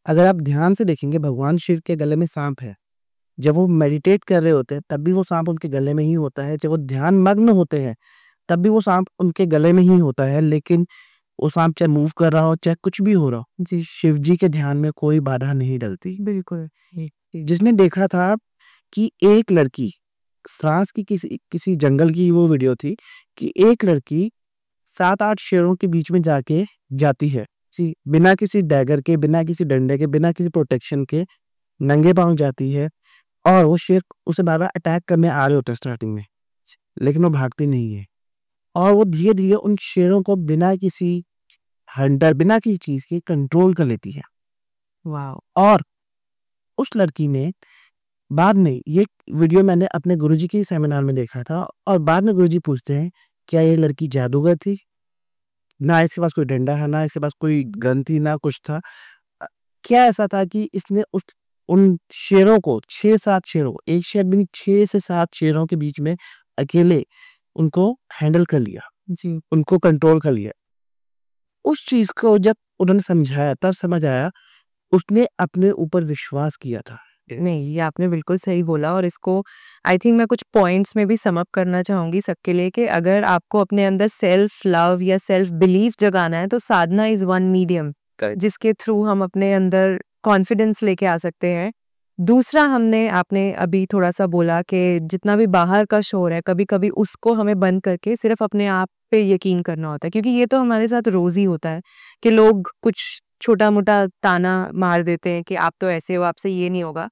अगर आप ध्यान से देखेंगे भगवान शिव के गले में सांप है। जब वो मेडिटेट कर रहे होते हैं तब भी वो सांप उनके गले में ही होता है। जब वो ध्यान मग्न होते हैं तब भी वो सांप उनके गले में ही होता है। लेकिन वो सांप चाहे मूव कर रहा हो चाहे कुछ भी हो रहा हो, जी शिव जी के ध्यान में कोई बाधा नहीं डलती। बिल्कुल। जिसने देखा था कि एक लड़की फ्रांस की किसी जंगल की वो वीडियो थी कि एक लड़की 7-8 शेरों के बीच में जाके जाती है जी, बिना किसी डैगर के, बिना किसी डंडे के, बिना किसी प्रोटेक्शन के, नंगे पाँव जाती है और वो शेर उसे बार-बार अटैक करने आ रहे होते हैं स्टार्टिंग में, लेकिन वो भागती नहीं है और वो धीरे-धीरे उन शेरों को बिना किसी हंटर, बिना किसी चीज़ के कंट्रोल कर लेती है। वाओ! और उस लड़की ने बाद में ये वीडियो मैंने अपने गुरुजी के सेमिनार में देखा था और बाद में गुरुजी पूछते हैं, "क्या ये लड़की जादूगर थी? ना इसके पास कोई डंडा है, ना इसके पास कोई गन थी, ना कुछ था। अ, क्या ऐसा था कि इसने उस उन शेरों को 6-7 शेरों को, एक शेर भी नहीं 6 से 7 शेरों के बीच में अकेले उनको हैंडल कर लिया। जी। उनको कंट्रोल कर लिया। उस चीज़ को जब उन्होंने समझाया तब समझ आया, उसने अपने ऊपर विश्वास किया था। नहीं, ये आपने बिल्कुल सही बोला और इसको आई थिंक मैं कुछ पॉइंट्स में भी सम अप करना चाहूँगी सबके लिए कि अगर आपको अपने अंदर सेल्फ लव या सेल्फ बिलीफ जगाना है तो साधना इज़ वन मीडियम करेक्ट। जिसके थ्रू हम अपने अंदर कॉन्फिडेंस लेके आ सकते हैं। दूसरा आपने अभी थोड़ा-सा बोला कि जितना भी बाहर का शोर है, कभी-कभी उसको हमें बंद करके सिर्फ़ अपने आप पे यकीन करना होता है क्योंकि ये तो हमारे साथ रोज़ ही होता है कि लोग कुछ छोटा-मोटा ताना मार देते हैं कि आप तो ऐसे हो, आपसे ये नहीं होगा।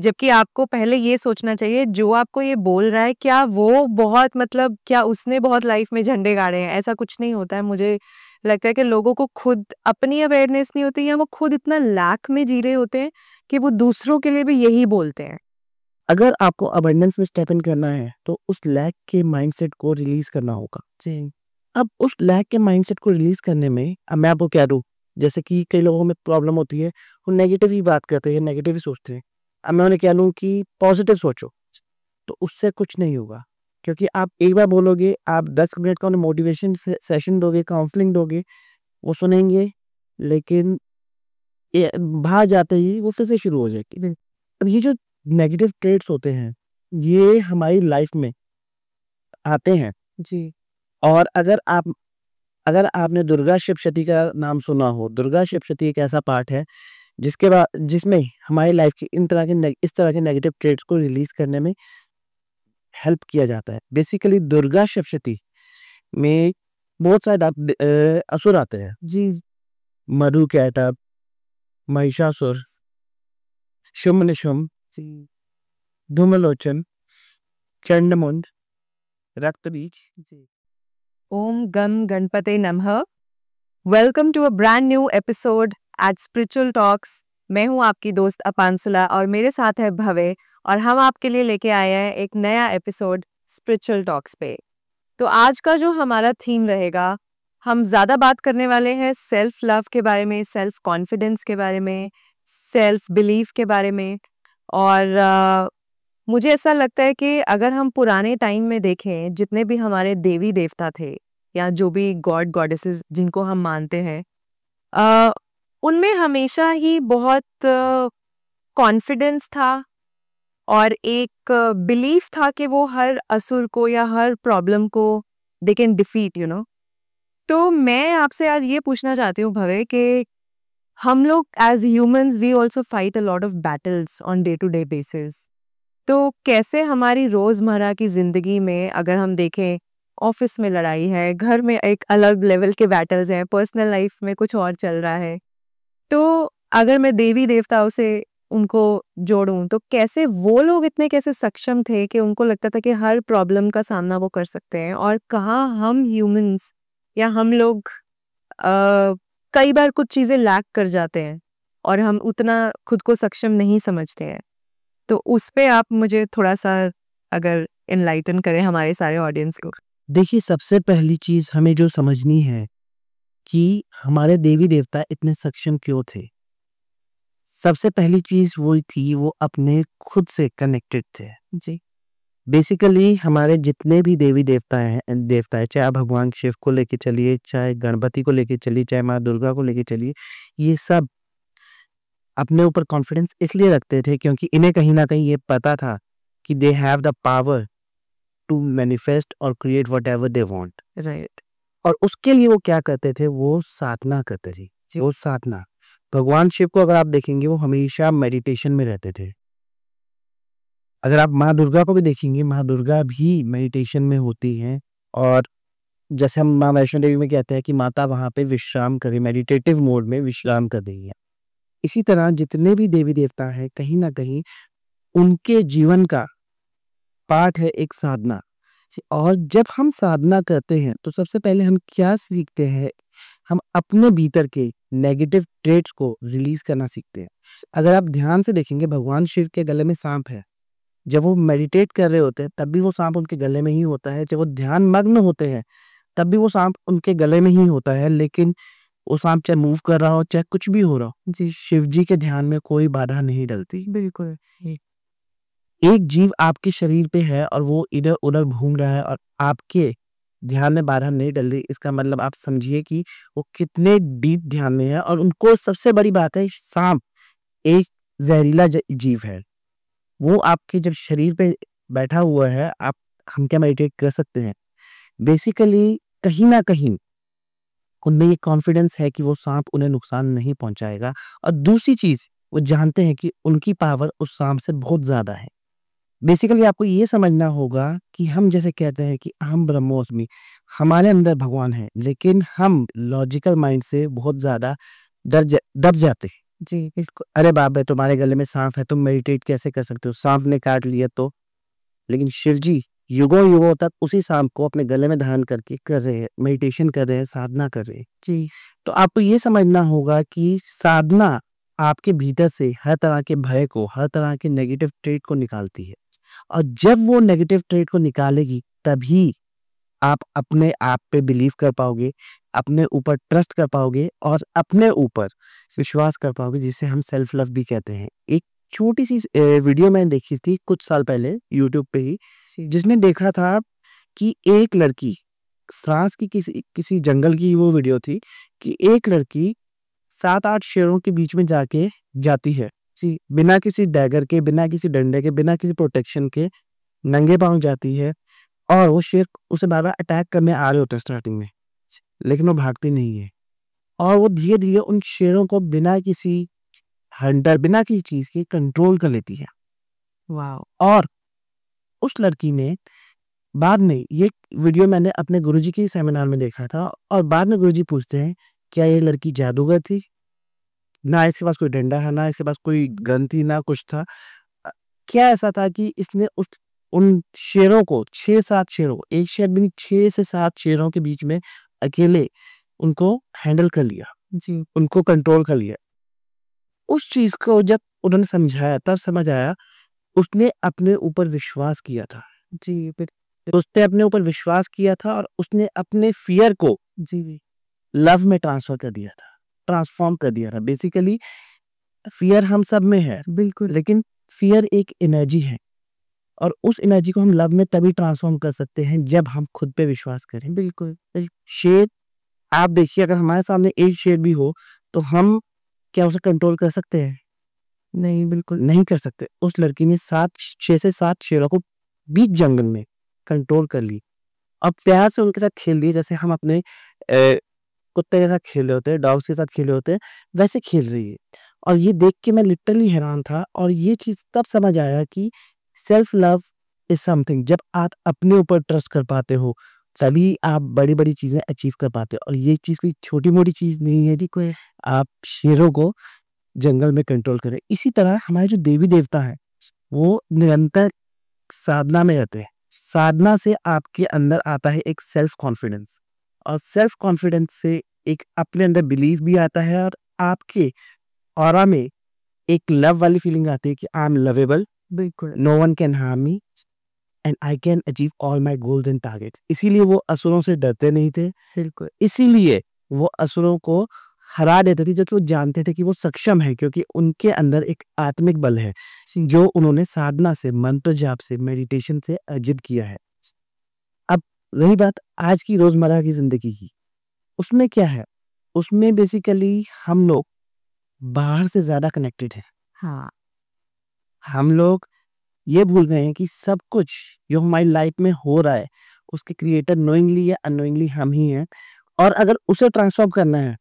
जबकि आपको पहले ये सोचना चाहिए जो आपको ये बोल रहा है क्या वो बहुत मतलब क्या उसने बहुत लाइफ में झंडे गाड़े हैं? ऐसा कुछ नहीं होता है। मुझे लगता है कि लोगों को खुद अपनी अवेयरनेस नहीं होती या वो खुद इतना लैक में जी रहे होते हैं कि वो दूसरों के लिए भी यही बोलते हैं। अगर आपको अबंडेंस में स्टेप इन करना है, तो उस लैक के माइंडसेट को रिलीज़ करना होगा। जी। अब उस लैक के माइंडसेट को रिलीज़ करने में अब मैं आपको क्या दूँ, जैसे कि कई लोगों में प्रॉब्लम होती है, वो नेगेटिव ही बात करते हैं, नेगेटिव ही सोचते हैं। अब मैं उन्हें क्या दूँ कि पॉज़िटिव सोचो, तो उससे कुछ नहीं होगा। क्योंकि आप एक बार बोलोगे, आप 10 मिनट का उन्हें मोटिवेशन सेशन दोगे, काउंसलिंग दोगे, वो सुनेंगे, लेकिन ये बाहर जाते ही वो फिर से शुरू हो जाएगी। अब ये जो नेगेटिव ट्रेड्स होते हैं, ये हमारी लाइफ़ में आते हैं जी। और अगर आपने दुर्गा सप्तशती का नाम सुना हो, दुर्गा सप्तशती एक ऐसा पाठ है जिसमें हमारी लाइफ की इस तरह के नेगेटिव ट्रेड्स को रिलीज़ करने में हेल्प किया जाता है। बेसिकली दुर्गा सप्तशती में बहुत सारे असुर आते हैं। जी। मधुकैटभ, महिषासुर, शुम्भ-निशुम्भ, जी। धूम्रलोचन, चंडमुंड, रक्तबीज। जी। ओम गम गणपते नमः। Welcome to a brand new episode at spiritual talks. मैं हूं आपकी दोस्त अपांसुला और मेरे साथ है भवे और हम आपके लिए लेके आए हैं एक नया एपिसोड स्पिरिचुअल टॉक्स पे। तो आज का जो हमारा थीम रहेगा, हम ज़्यादा बात करने वाले हैं सेल्फ लव के बारे में, सेल्फ कॉन्फिडेंस के बारे में, सेल्फ बिलीफ के बारे में। और मुझे ऐसा लगता है कि अगर हम पुराने टाइम में देखें, जितने भी हमारे देवी देवता थे या जो भी गॉड गॉडेसेस जिनको हम मानते हैं, अ, उनमें हमेशा ही बहुत कॉन्फिडेंस था और एक बिलीफ था कि वो हर असुर को या हर प्रॉब्लम को दे कैन डिफीट तो मैं आपसे आज ये पूछना चाहती हूँ भवे कि हम लोग as humans we also fight a lot of battles on day to day basis. तो कैसे हमारी रोजमर्रा की जिंदगी में अगर हम देखें, ऑफिस में लड़ाई है, घर में एक अलग लेवल के बैटल्स हैं, पर्सनल लाइफ में कुछ और चल रहा है, तो अगर मैं देवी देवताओं से उनको जोड़ूं तो कैसे वो लोग इतने कैसे सक्षम थे कि उनको लगता था कि हर प्रॉब्लम का सामना वो कर सकते हैं, और कहाँ हम ह्यूमंस या हम लोग अ, कई बार कुछ चीजें लैक कर जाते हैं और हम उतना खुद को सक्षम नहीं समझते हैं। तो उस पे आप मुझे थोड़ा-सा अगर एनलाइटन करें हमारे सारे ऑडियंस को। देखिए, सबसे पहली चीज़ हमें जो समझनी है कि हमारे देवी-देवता इतने सक्षम क्यों थे? सबसे पहली चीज़ वही थी, वो अपने खुद से कनेक्टेड थे। जी। बेसिकली हमारे जितने भी देवता हैं, चाहे आप भगवान शिव को लेके चलिए, चाहे गणपति को लेके चलिए, चाहे माँ दुर्गा को लेके चलिए, ये सब अपने ऊपर कॉन्फिडेंस इसलिए रखते थे क्योंकि इन्हें कहीं ना कहीं ये पता था कि they have the power to manifest और create whatever they want. Right. और उसके लिए वो क्या करते थे, वो साधना करते थे। वो साधना, भगवान शिव को अगर आप देखेंगे वो हमेशा मेडिटेशन में रहते थे। अगर आप माँ दुर्गा को भी देखेंगे, माँ दुर्गा भी मेडिटेशन में होती हैं। और जैसे हम माँ वैष्णो देवी में कहते हैं कि माता वहाँ पे विश्राम कर रही, मेडिटेटिव मोड में विश्राम कर रही है। इसी तरह जितने भी देवी देवता हैं, कहीं ना कहीं उनके जीवन का पार्ट है एक साधना। और जब हम साधना करते हैं तो सबसे पहले हम क्या सीखते हैं, हम अपने भीतर के नेगेटिव ट्रेट्स को रिलीज करना सीखते हैं। अगर आप ध्यान से देखेंगे, भगवान शिव के गले में सांप है। जब वो मेडिटेट कर रहे होते हैं तब भी वो सांप उनके गले में ही होता है। जब वो ध्यान मग्न होते हैं तब भी वो सांप उनके गले में ही होता है। लेकिन वो सांप चाहे मूव कर रहा हो, चाहे कुछ भी हो रहा हो, जी, शिव जी के ध्यान में कोई बाधा नहीं डलती। बिल्कुल। एक जीव आपके शरीर पे है और वो इधर उधर घूम रहा है और आपके ध्यान में बाधा नहीं डल रही, इसका मतलब आप समझिए कि वो कितने डीप ध्यान में है। और उनको सबसे बड़ी बात है, सांप एक जहरीला जीव है। वो आपके जब शरीर पे बैठा हुआ है, आप हम क्या मेडिटेट कर सकते हैं। बेसिकली कहीं ना कहीं उनमें ये कॉन्फिडेंस है कि वो सांप उन्हें नुकसान नहीं पहुंचाएगा। और दूसरी चीज, वो जानते हैं कि उनकी पावर उस सांप से बहुत ज्यादा है। बेसिकली आपको ये समझना होगा कि हम जैसे कहते हैं कि अहम ब्रह्मोस्मि, हमारे अंदर भगवान है, लेकिन हम लॉजिकल माइंड से बहुत ज्यादा दब जाते हैं। जी बिल्कुल। अरे बाप रे, तुम्हारे गले में सांप है, तुम मेडिटेट कैसे कर सकते हो, सांप ने काट लिया तो। लेकिन शिव जी युगों युगों तक उसी सांप को अपने गले में धारण करके कर रहे हैं, मेडिटेशन कर रहे हैं, साधना कर रहे हैं। जी। तो आपको ये समझना होगा कि साधना आपके भीतर से हर तरह के भय को, हर तरह के नेगेटिव ट्रेट को निकालती है। और जब वो नेगेटिव ट्रेट को निकालेगी तभी आप अपने आप पे बिलीव कर पाओगे, अपने ऊपर ट्रस्ट कर पाओगे और अपने ऊपर विश्वास कर पाओगे, जिसे हम सेल्फ लव भी कहते हैं। एक छोटी सी वीडियो मैंने देखी थी कुछ साल पहले यूट्यूब पे ही, जिसने देखा था कि एक लड़की, फ्रांस की किसी जंगल की वो वीडियो थी कि एक लड़की 7-8 शेरों के बीच में जाके जाती है जी, बिना किसी डैगर के, बिना किसी डंडे के, बिना किसी प्रोटेक्शन के, नंगे पांव जाती है। और वो शेर उसे बार बार अटैक करने आ रहे होते हैं स्टार्टिंग में, लेकिन वो भागती नहीं है। और वो धीरे धीरे उन शेरों को बिना किसी हंटर, बिना किसी चीज के कंट्रोल कर लेती है। वाह। और उस लड़की ने बाद में, ये वीडियो मैंने अपने गुरुजी के सेमिनार में देखा था, और बाद में गुरुजी पूछते हैं क्या ये लड़की जादूगर थी, ना इसके पास कोई डंडा है, ना इसके पास कोई गन थी, ना कुछ था। क्या ऐसा था कि इसने उन शेरों को, 6-7 शेरों को, एक शेर भी नहीं, 6 से 7 शेरों के बीच में अकेले उनको हैंडल कर लिया जी, उनको कंट्रोल कर लिया। उस चीज को जब उन्होंने समझाया तब समझ आया, उसने अपने ऊपर विश्वास किया था जी। तो उसने अपने ऊपर विश्वास किया था और उसने अपने फियर को जी लव में ट्रांसफर कर दिया था, ट्रांसफॉर्म कर दिया था। बेसिकली फियर हम सब में है बिल्कुल, लेकिन फियर एक एनर्जी है और उस एनर्जी को हम लव में तभी ट्रांसफॉर्म कर सकते हैं जब हम खुद पे विश्वास करें। बिल्कुल। शेर, आप देखिए, अगर हमारे सामने एक शेर भी हो तो हम क्या उसे कंट्रोल कर सकते हैं? नहीं, बिल्कुल नहीं कर सकते। उस लड़की ने 6 से 7 शेरों को बीच जंगल में कंट्रोल कर ली और प्यार से उनके साथ खेल दिए, जैसे हम अपने कुत्ते के साथ खेले होते हैं, डॉग्स के साथ खेले होते हैं, वैसे खेल रही है। और ये देख के मैं लिटरली हैरान था और ये चीज तब समझ आया कि सेल्फ लव इज समथिंग, जब आप अपने ऊपर ट्रस्ट कर पाते हो तभी आप बड़ी बड़ी चीजें अचीव कर पाते हो। और ये चीज कोई छोटी मोटी चीज नहीं है कि कोई आप शेरों को जंगल में कंट्रोल करें। इसी तरह हमारे जो देवी देवता हैं वो निरंतर साधना में रहते हैं। साधना से आपके अंदर आता है एक सेल्फ कॉन्फिडेंस, और सेल्फ कॉन्फिडेंस से एक अपने अंदर बिलीव भी आता है और आपके ऑरा में एक लव वाली फीलिंग आती है कि आई एम लवेबल, बिल्कुल, no one can harm me and I can achieve all my goals and targets. इसीलिए वो असुरों से डरते नहीं थे, बिल्कुल, इसीलिए वो असुरों को हरा देते थे, क्योंकि वो जानते थे कि वो सक्षम है, क्योंकि उनके अंदर एक आत्मिक बल है जो उन्होंने साधना से, मंत्र जाप से, मेडिटेशन से अर्जित किया है। अब रही बात आज की रोजमर्रा की जिंदगी की, उसमें क्या है, उसमें बेसिकली हम लोग बाहर से ज़्यादा कनेक्टेड है। हाँ, हम लोग ये भूल गए हैं कि सब कुछ जो हमारी लाइफ में हो रहा है, उसके क्रिएटर नोइंगली या अननोइंगली हम ही हैं। और अगर उसे ट्रांसफ़ॉर्म करना है,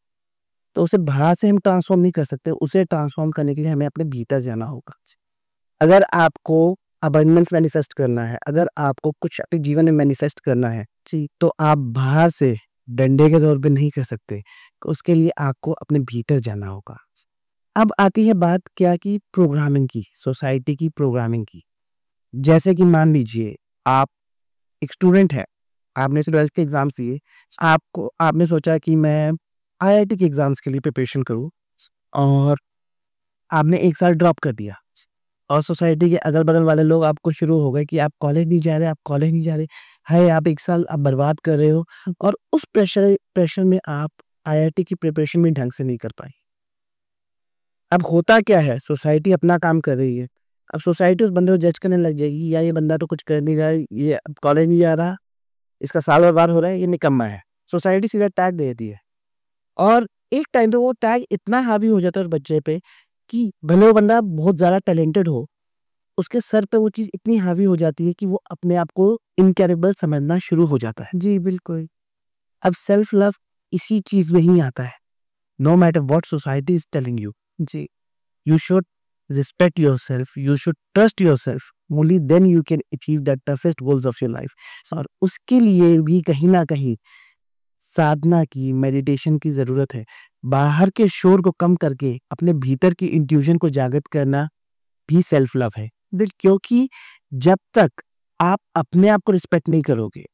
तो उसे बाहर से हम ट्रांसफ़ॉर्म नहीं कर सकते, उसे ट्रांसफ़ॉर्म करने के लिए हमें अपने भीतर जाना होगा। अगर आपको अबंडेंस मैनिफेस्ट करना है, अगर आपको कुछ अपने जीवन में मैनिफेस्ट करना है, तो आप बाहर से डंडे के तौर पे नहीं कर सकते। उसके लिए आपको अपने भीतर जाना होगा। अब आती है बात क्या की प्रोग्रामिंग की, सोसाइटी की प्रोग्रामिंग की। जैसे कि मान लीजिए आप एक स्टूडेंट है, आपने 12th के एग्ज़ाम्स दिए, आपने सोचा कि मैं आईआईटी के एग्ज़ाम्स के लिए प्रिपरेशन करूँ और आपने 1 साल ड्रॉप कर दिया। और सोसाइटी के अगल-बगल वाले लोग आपको शुरू हो गए कि आप कॉलेज नहीं जा रहे, आप कॉलेज नहीं जा रहे। हाय! आप 1 साल आप बर्बाद कर रहे हो और उस प्रेशर में आप आईआईटी की प्रिपरेशन भी ढंग से नहीं कर पाए। अब होता क्या है, सोसाइटी अपना काम कर रही है। अब सोसाइटी उस बंदे को जज करने लग जाएगी, या ये बंदा तो कुछ कर नहीं रहा है, ये अब कॉलेज नहीं जा रहा, इसका साल बर्बाद हो रहा है, ये निकम्मा है। सोसाइटी सीधा टैग दे देती है और एक टाइम पे वो टैग इतना हावी हो जाता है उस बच्चे पे कि भले वो बंदा बहुत ज़्यादा टैलेंटेड हो, उसके सर पे वो चीज़ इतनी हावी हो जाती है कि वो अपने आप को इनकैपेबल समझना शुरू हो जाता है। जी, बिल्कुल। अब सेल्फ लव इसी चीज़ में ही आता है। No matter what society is telling you, जी, you should respect yourself, you should trust yourself, only then you can achieve the toughest goals of your life। और उसके लिए भी कहीं ना कहीं साधना की, मेडिटेशन की ज़रूरत है। बाहर के शोर को कम करके अपने भीतर की इंट्यूशन को जागृत करना भी सेल्फ लव है। क्योंकि जब तक आप अपने आप को रिस्पेक्ट नहीं करोगे,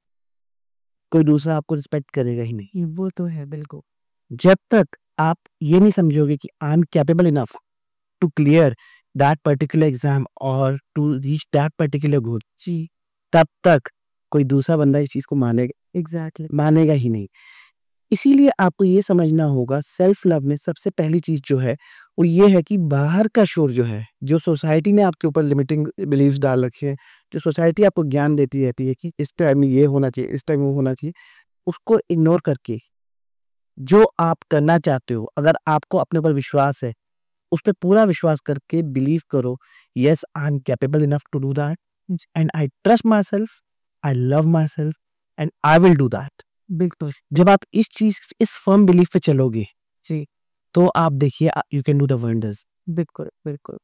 कोई दूसरा आपको रिस्पेक्ट करेगा ही नहीं। वो तो है, बिल्कुल। जब तक आप ये नहीं समझोगे कि I am capable enough to clear that particular exam or to reach that particular goal, जी, तब तक कोई दूसरा बंदा इस चीज़ को एग्ज़ैक्टली। मानेगा ही नहीं। इसीलिए आपको ये समझना होगा सेल्फ लव में सबसे पहली चीज़ जो है, वो ये है कि बाहर का शोर जो है, जो सोसाइटी ने आपके ऊपर लिमिटिंग बिलीव्स डाल रखे हैं, जो सोसाइटी आपको ज्ञान देती रहती है कि इस टाइम ये होना चाहिए, इस टाइम वो होना चाहिए, उसको इग्नोर करके जो आप करना चाहते हो, अगर आपको अपने ऊपर विश्वास है, उस पे पूरा विश्वास करके बिलीव करो, yes I am capable enough to do that and I trust myself, I love myself and I will do that. बिल्कुल। जब आप इस फर्म बिलीफ पे चलोगे, जी, तो आप देखिए you can do the wonders. बिल्कुल, बिल्कुल।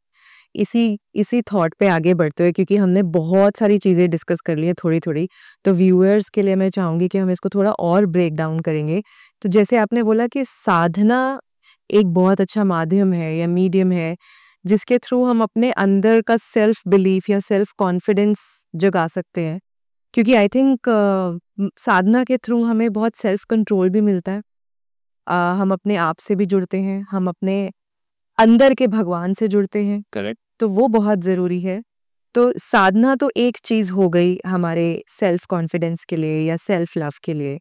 इसी थॉट पे आगे बढ़ते हुए, क्योंकि हमने बहुत सारी चीज़ें डिस्कस कर ली हैं थोड़ी-थोड़ी, तो व्यूअर्स के लिए मैं चाहूँगी कि हम इसको थोड़ा और ब्रेक डाउन करेंगे। तो जैसे आपने बोला कि साधना एक बहुत अच्छा माध्यम है या मीडियम है, जिसके थ्रू हम अपने अंदर का सेल्फ बिलीफ या सेल्फ कॉन्फिडेंस जगा सकते हैं। क्योंकि आई थिंक साधना के थ्रू हमें बहुत सेल्फ कंट्रोल भी मिलता है। हम अपने आप से भी जुड़ते हैं, हम अपने अंदर के भगवान से जुड़ते हैं। करेक्ट। तो वो बहुत ज़रूरी है। तो साधना तो एक चीज़ हो गई हमारे सेल्फ कॉन्फिडेंस के लिए या सेल्फ लव के लिए।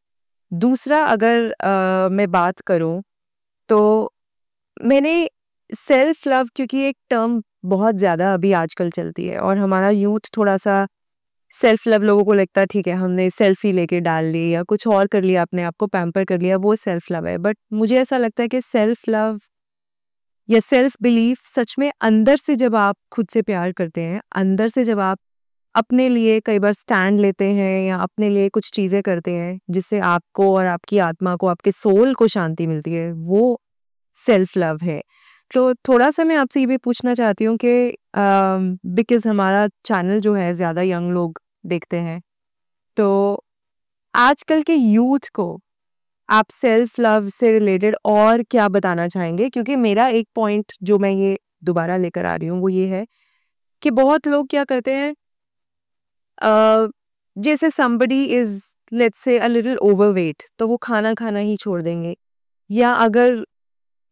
दूसरा अगर मैं बात करूँ, तो मैंने सेल्फ लव, क्योंकि एक टर्म बहुत ज़्यादा अभी आजकल चलती है और हमारा यूथ थोड़ा-सा सेल्फ लव, लोगों को लगता है ठीक है हमने सेल्फी लेके डाल ली या कुछ और कर लिया, अपने आप को पैम्पर कर लिया, वो सेल्फ लव है। बट मुझे ऐसा लगता है कि सेल्फ लव या सेल्फ बिलीफ सच में अंदर से जब आप खुद से प्यार करते हैं, अंदर से जब आप अपने लिए कई बार स्टैंड लेते हैं या अपने लिए कुछ चीज़ें करते हैं जिससे आपको और आपकी आत्मा को, आपके सोल को शांति मिलती है, वो सेल्फ लव है। तो थोड़ा-सा मैं आपसे ये भी पूछना चाहती हूँ कि बिकॉज़ हमारा चैनल जो है ज़्यादा यंग लोग देखते हैं, तो आजकल के यूथ को आप सेल्फ लव से रिलेटेड और क्या बताना चाहेंगे? क्योंकि मेरा एक पॉइंट जो मैं ये दोबारा लेकर आ रही हूँ, वो ये है कि बहुत लोग क्या करते हैं, अ, जैसे somebody is let's say a little overweight, तो वो खाना खाना ही छोड़ देंगे। या अगर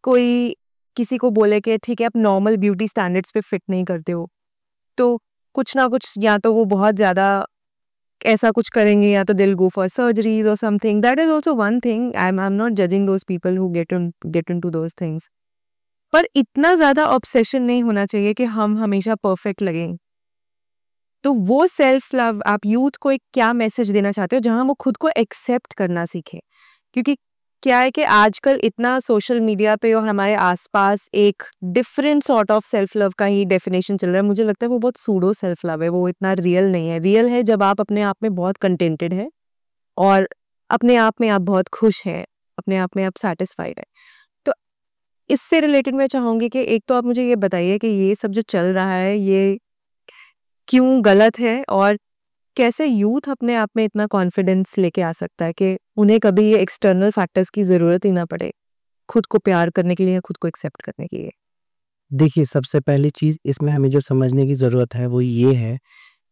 कोई किसी को बोले कि ठीक है आप नॉर्मल ब्यूटी स्टैंडर्ड्स पे फिट नहीं करते हो, तो कुछ ना कुछ, या तो वो बहुत ज़्यादा ऐसा कुछ करेंगे या तो they will go for surgeries और something. That is also one thing, I am not judging those people who get into those things. पर इतना ज़्यादा ऑब्सेशन नहीं होना चाहिए कि हम हमेशा परफेक्ट लगें। तो वो सेल्फ लव आप यूथ को एक क्या मैसेज देना चाहते हो, जहाँ वो खुद को एक्सेप्ट करना सीखें? क्योंकि क्या है कि आजकल इतना सोशल मीडिया पे और हमारे आसपास एक different sort of self love का ही डेफिनेशन चल रहा है। मुझे लगता है वो बहुत सूडो सेल्फ लव है, वो इतना रियल नहीं है। रियल है जब आप अपने आप में बहुत कंटेंटेड है और अपने आप में आप बहुत खुश हैं, अपने आप में आप सेटिस्फाइड है। तो इससे रिलेटेड मैं चाहूंगी कि एक तो आप मुझे ये बताइए कि ये सब जो चल रहा है ये क्यों गलत है, और कैसे यूथ अपने आप में इतना कॉन्फिडेंस लेके आ सकता है कि उन्हें कभी ये एक्सटर्नल फैक्टर्स की ज़रूरत ही ना पड़े खुद को प्यार करने के लिए, खुद को एक्सेप्ट करने के लिए। देखिए, सबसे पहली चीज़ इसमें हमें जो समझने की ज़रूरत है वो ये है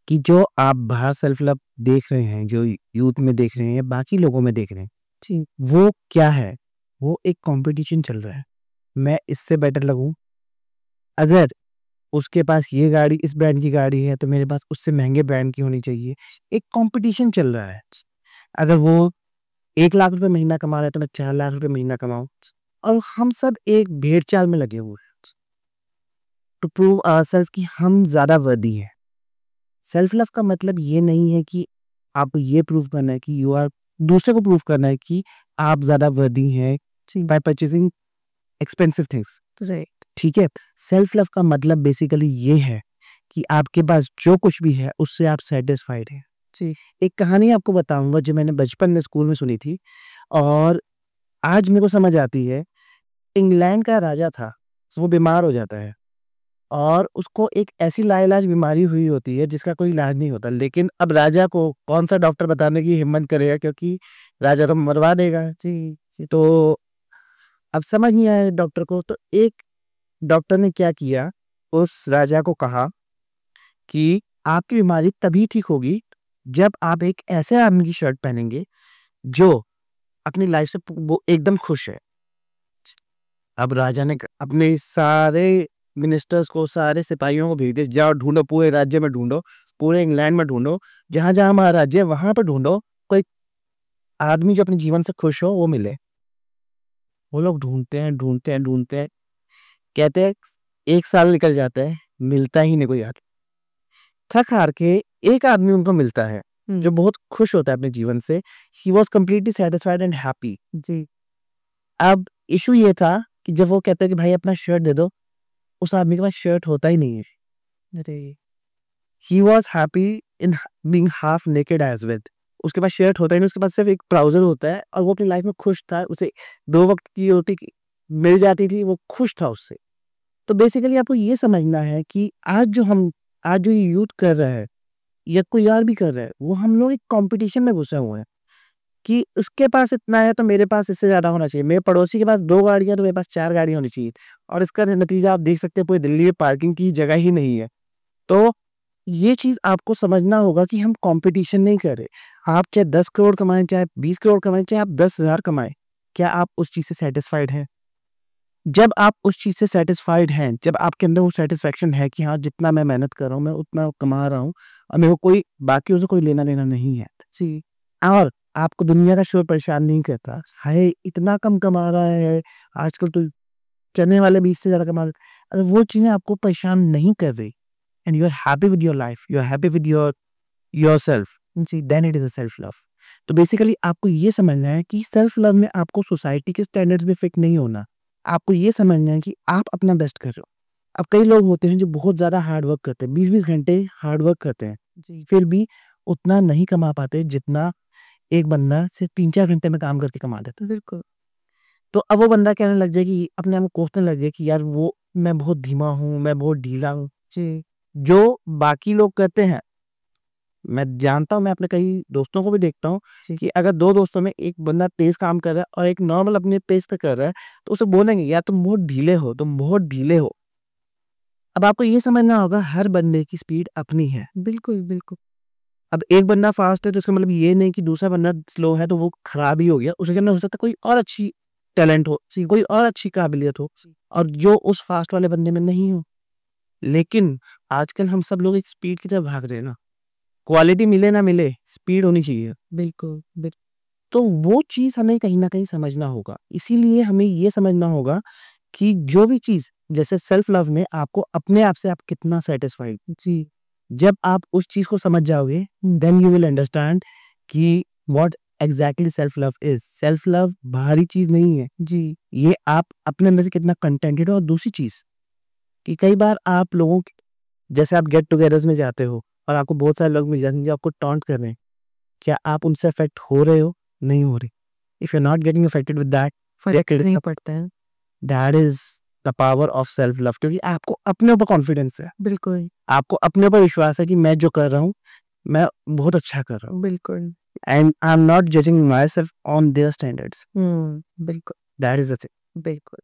कि जो आप बाहर सेल्फ लव देख रहे हैं, जो यूथ में देख रहे हैं या बाकी लोगों में देख रहे हैं, जी। वो क्या है? वो एक कॉम्पिटिशन चल रहा है। मैं इससे बेटर लगूँ, अगर उसके पास ये गाड़ी इस ब्रांड की गाड़ी है तो मेरे पास उससे महँगे ब्रांड की होनी चाहिए। एक कॉम्पिटिशन चल रहा है। अगर वो 1 लाख रुपए महीना कमा रहा है तो मैं 4 लाख रुपए महीना कमाऊँ, और हम सब एक भेड़-चाल में लगे हुए हैं टू प्रूव आवरसेल्फ कि हम ज़्यादा वर्दी हैं। सेल्फ लव का मतलब ये नहीं है कि आपको ये प्रूव करना है कि यू आर दूसरे को प्रूव करना है कि आप ज़्यादा वर्दी हैं bye purchasing expensive things. Right. ठीक है? सेल्फ लव का मतलब बेसिकली ये है कि आपके पास जो कुछ भी है उससे आप सैटिस्फाइड हैं। जी। एक कहानी आपको बताऊँगा जो मैंने बचपन में स्कूल में सुनी थी और आज मेरे को समझ आती है। इंग्लैंड का राजा था, वो बीमार हो जाता है और उसको एक ऐसी लाइलाज बीमारी हुई होती है जिसका कोई इलाज नहीं होता। लेकिन अब राजा को कौन-सा डॉक्टर बताने की हिम्मत करेगा, क्योंकि राजा तो मरवा देगा। जी। तो अब समझ नहीं आया डॉक्टर को, तो एक डॉक्टर ने क्या किया, उस राजा को कहा कि आपकी बीमारी तभी ठीक होगी जब आप एक ऐसे आदमी की शर्ट पहनेंगे जो अपनी लाइफ से वो एकदम खुश है। अब राजा ने अपने सारे मिनिस्टर्स को, सारे सिपाहियों को भेज दिया, जाओ ढूंढो, पूरे राज्य में ढूंढो, पूरे इंग्लैंड में ढूंढो, जहां जहां महाराज्य है वहां पर ढूंढो, कोई आदमी जो अपने जीवन से खुश हो वो मिले। वो लोग ढूंढते हैं ढूंढते हैं ढूंढते हैं, कहते हैं 1 साल निकल जाता है, मिलता ही नहीं कोई आदमी। थक हार के एक आदमी उनको मिलता है जो बहुत खुश होता है अपने जीवन से। He was completely satisfied and happy. जी। अब इशू ये था कि जब वो कहता है कि भाई अपना शर्ट दे दो, उस आदमी के पास शर्ट होता ही नहीं है। अरे! He was happy in being half naked as well. उसके पास शर्ट होता ही नहीं, उसके पास सिर्फ एक ट्राउजर होता है और वो अपनी लाइफ में खुश था। उसे 2 वक्त की रोटी मिल जाती थी, वो खुश था उससे। तो बेसिकली आपको ये समझना है कि आज जो ये यूथ कर रहा है या कोई और भी कर रहा है, वो हम लोग एक कंपटीशन में घुसे हुए हैं कि उसके पास इतना है तो मेरे पास इससे ज़्यादा होना चाहिए। मेरे पड़ोसी के पास 2 गाड़ियाँ तो मेरे पास 4 गाड़ियाँ होनी चाहिए, और इसका नतीजा आप देख सकते हैं पूरी दिल्ली में पार्किंग की जगह ही नहीं है। तो ये चीज़ आपको समझना होगा कि हम कंपटीशन नहीं कर रहे। आप चाहे 10 करोड़ कमाएँ, चाहे 20 करोड़ कमाएँ, चाहे आप 10,000 कमाएँ, क्या आप उस चीज़ से सैटिस्फाइड हैं? जब आप उस चीज़ से सैटिस्फाइड हैं, जब आपके अंदर वो सैटिस्फैक्शन है कि हाँ, जितना मैं मेहनत कर रहा हूँ, मैं उतना कमा रहा हूँ और मेरे को कोई बाकियों से कोई लेना-देना नहीं है। जी। और आपको दुनिया का शोर परेशान नहीं करता। हाय! इतना कम कमा रहा है, आजकल तो चलने वाले भी इससे ज़्यादा कमा रहे हैं। अगर वो चीज़ें आपको परेशान नहीं कर रही and you are happy with your life, you are happy with yourself, जी, then it is a self love. तो बेसिकली आपको ये समझना है कि सेल्फ लव में आपको सोसाइटी के स्टैंडर्ड्स में फिट नहीं होना। आपको ये समझना है कि आप अपना बेस्ट कर रहे हो। अब कई लोग होते हैं जो बहुत ज़्यादा हार्ड वर्क करते हैं, 20-20 घंटे हार्ड वर्क करते हैं, जी, फिर भी उतना नहीं कमा पाते जितना एक बंदा सिर्फ 3-4 घंटे में काम करके कमा लेता है। बिल्कुल। तो अब वो बंदा कहने लग जाए कि अपने आप को कोसने लग जाए कि यार वो मैं बहुत धीमा हूँ, मैं बहुत ढीला हूँ। जी। जो बाकी लोग कहते हैं, मैं जानता हूँ, मैं अपने कई दोस्तों को भी देखता हूँ कि अगर 2 दोस्तों में एक बंदा तेज़ काम कर रहा है और एक नॉर्मल अपने पेस पे कर रहा है, तो उसे बोलेंगे यार तुम बहुत ढीले हो, तुम बहुत ढीले हो। अब आपको ये समझना होगा हर बंदे की स्पीड अपनी है। बिल्कुल, बिल्कुल। अब एक बंदा फास्ट है तो इसका मतलब ये नहीं कि दूसरा बंदा स्लो है तो वो खराब ही हो गया। उसके अंदर हो सकता है कोई और अच्छी टैलेंट हो, कोई और अच्छी काबिलियत हो और जो उस फास्ट वाले बंदे में नहीं हो। लेकिन आजकल हम सब लोग एक स्पीड की तरफ भाग रहे हैं ना। क्वालिटी मिले ना मिले, स्पीड होनी चाहिए। बिल्कुल, तो वो चीज़ हमें कहीं न कहीं समझना होगा। इसीलिए हमें ये समझना होगा कि जो भी चीज़, जैसे सेल्फ लव में आपको अपने आप से आप कितना सैटिस्फाइड, जी। जब आप उस चीज़ को समझ जाओगे, देन यू विल अंडरस्टैंड कि what exactly self love is. Self love बाहरी चीज नहीं है जी, ये, आप अपने अंदर से कितना कंटेंटेड हो। और दूसरी चीज कि कई बार आप लोगों जैसे आप गेट टुगेदर्स में जाते हो और आपको बहुत सारे लोग मिल जाते हैं जो आपको टॉन्ट कर रहे हैं, क्या आप उनसे अफेक्ट हो रहे हो? नहीं हो रहे। If you are not getting affected with that, फर्क नहीं पड़ता है। That is the power of self love. क्योंकि आपको अपने ऊपर कॉन्फिडेंस है, बिल्कुल, आपको अपने ऊपर विश्वास है कि मैं जो कर रहा हूँ मैं बहुत अच्छा कर रहा हूँ, बिल्कुल। And I am not judging my self on their standards. बिल्कुल, दैट इज द थिंग। बिल्कुल।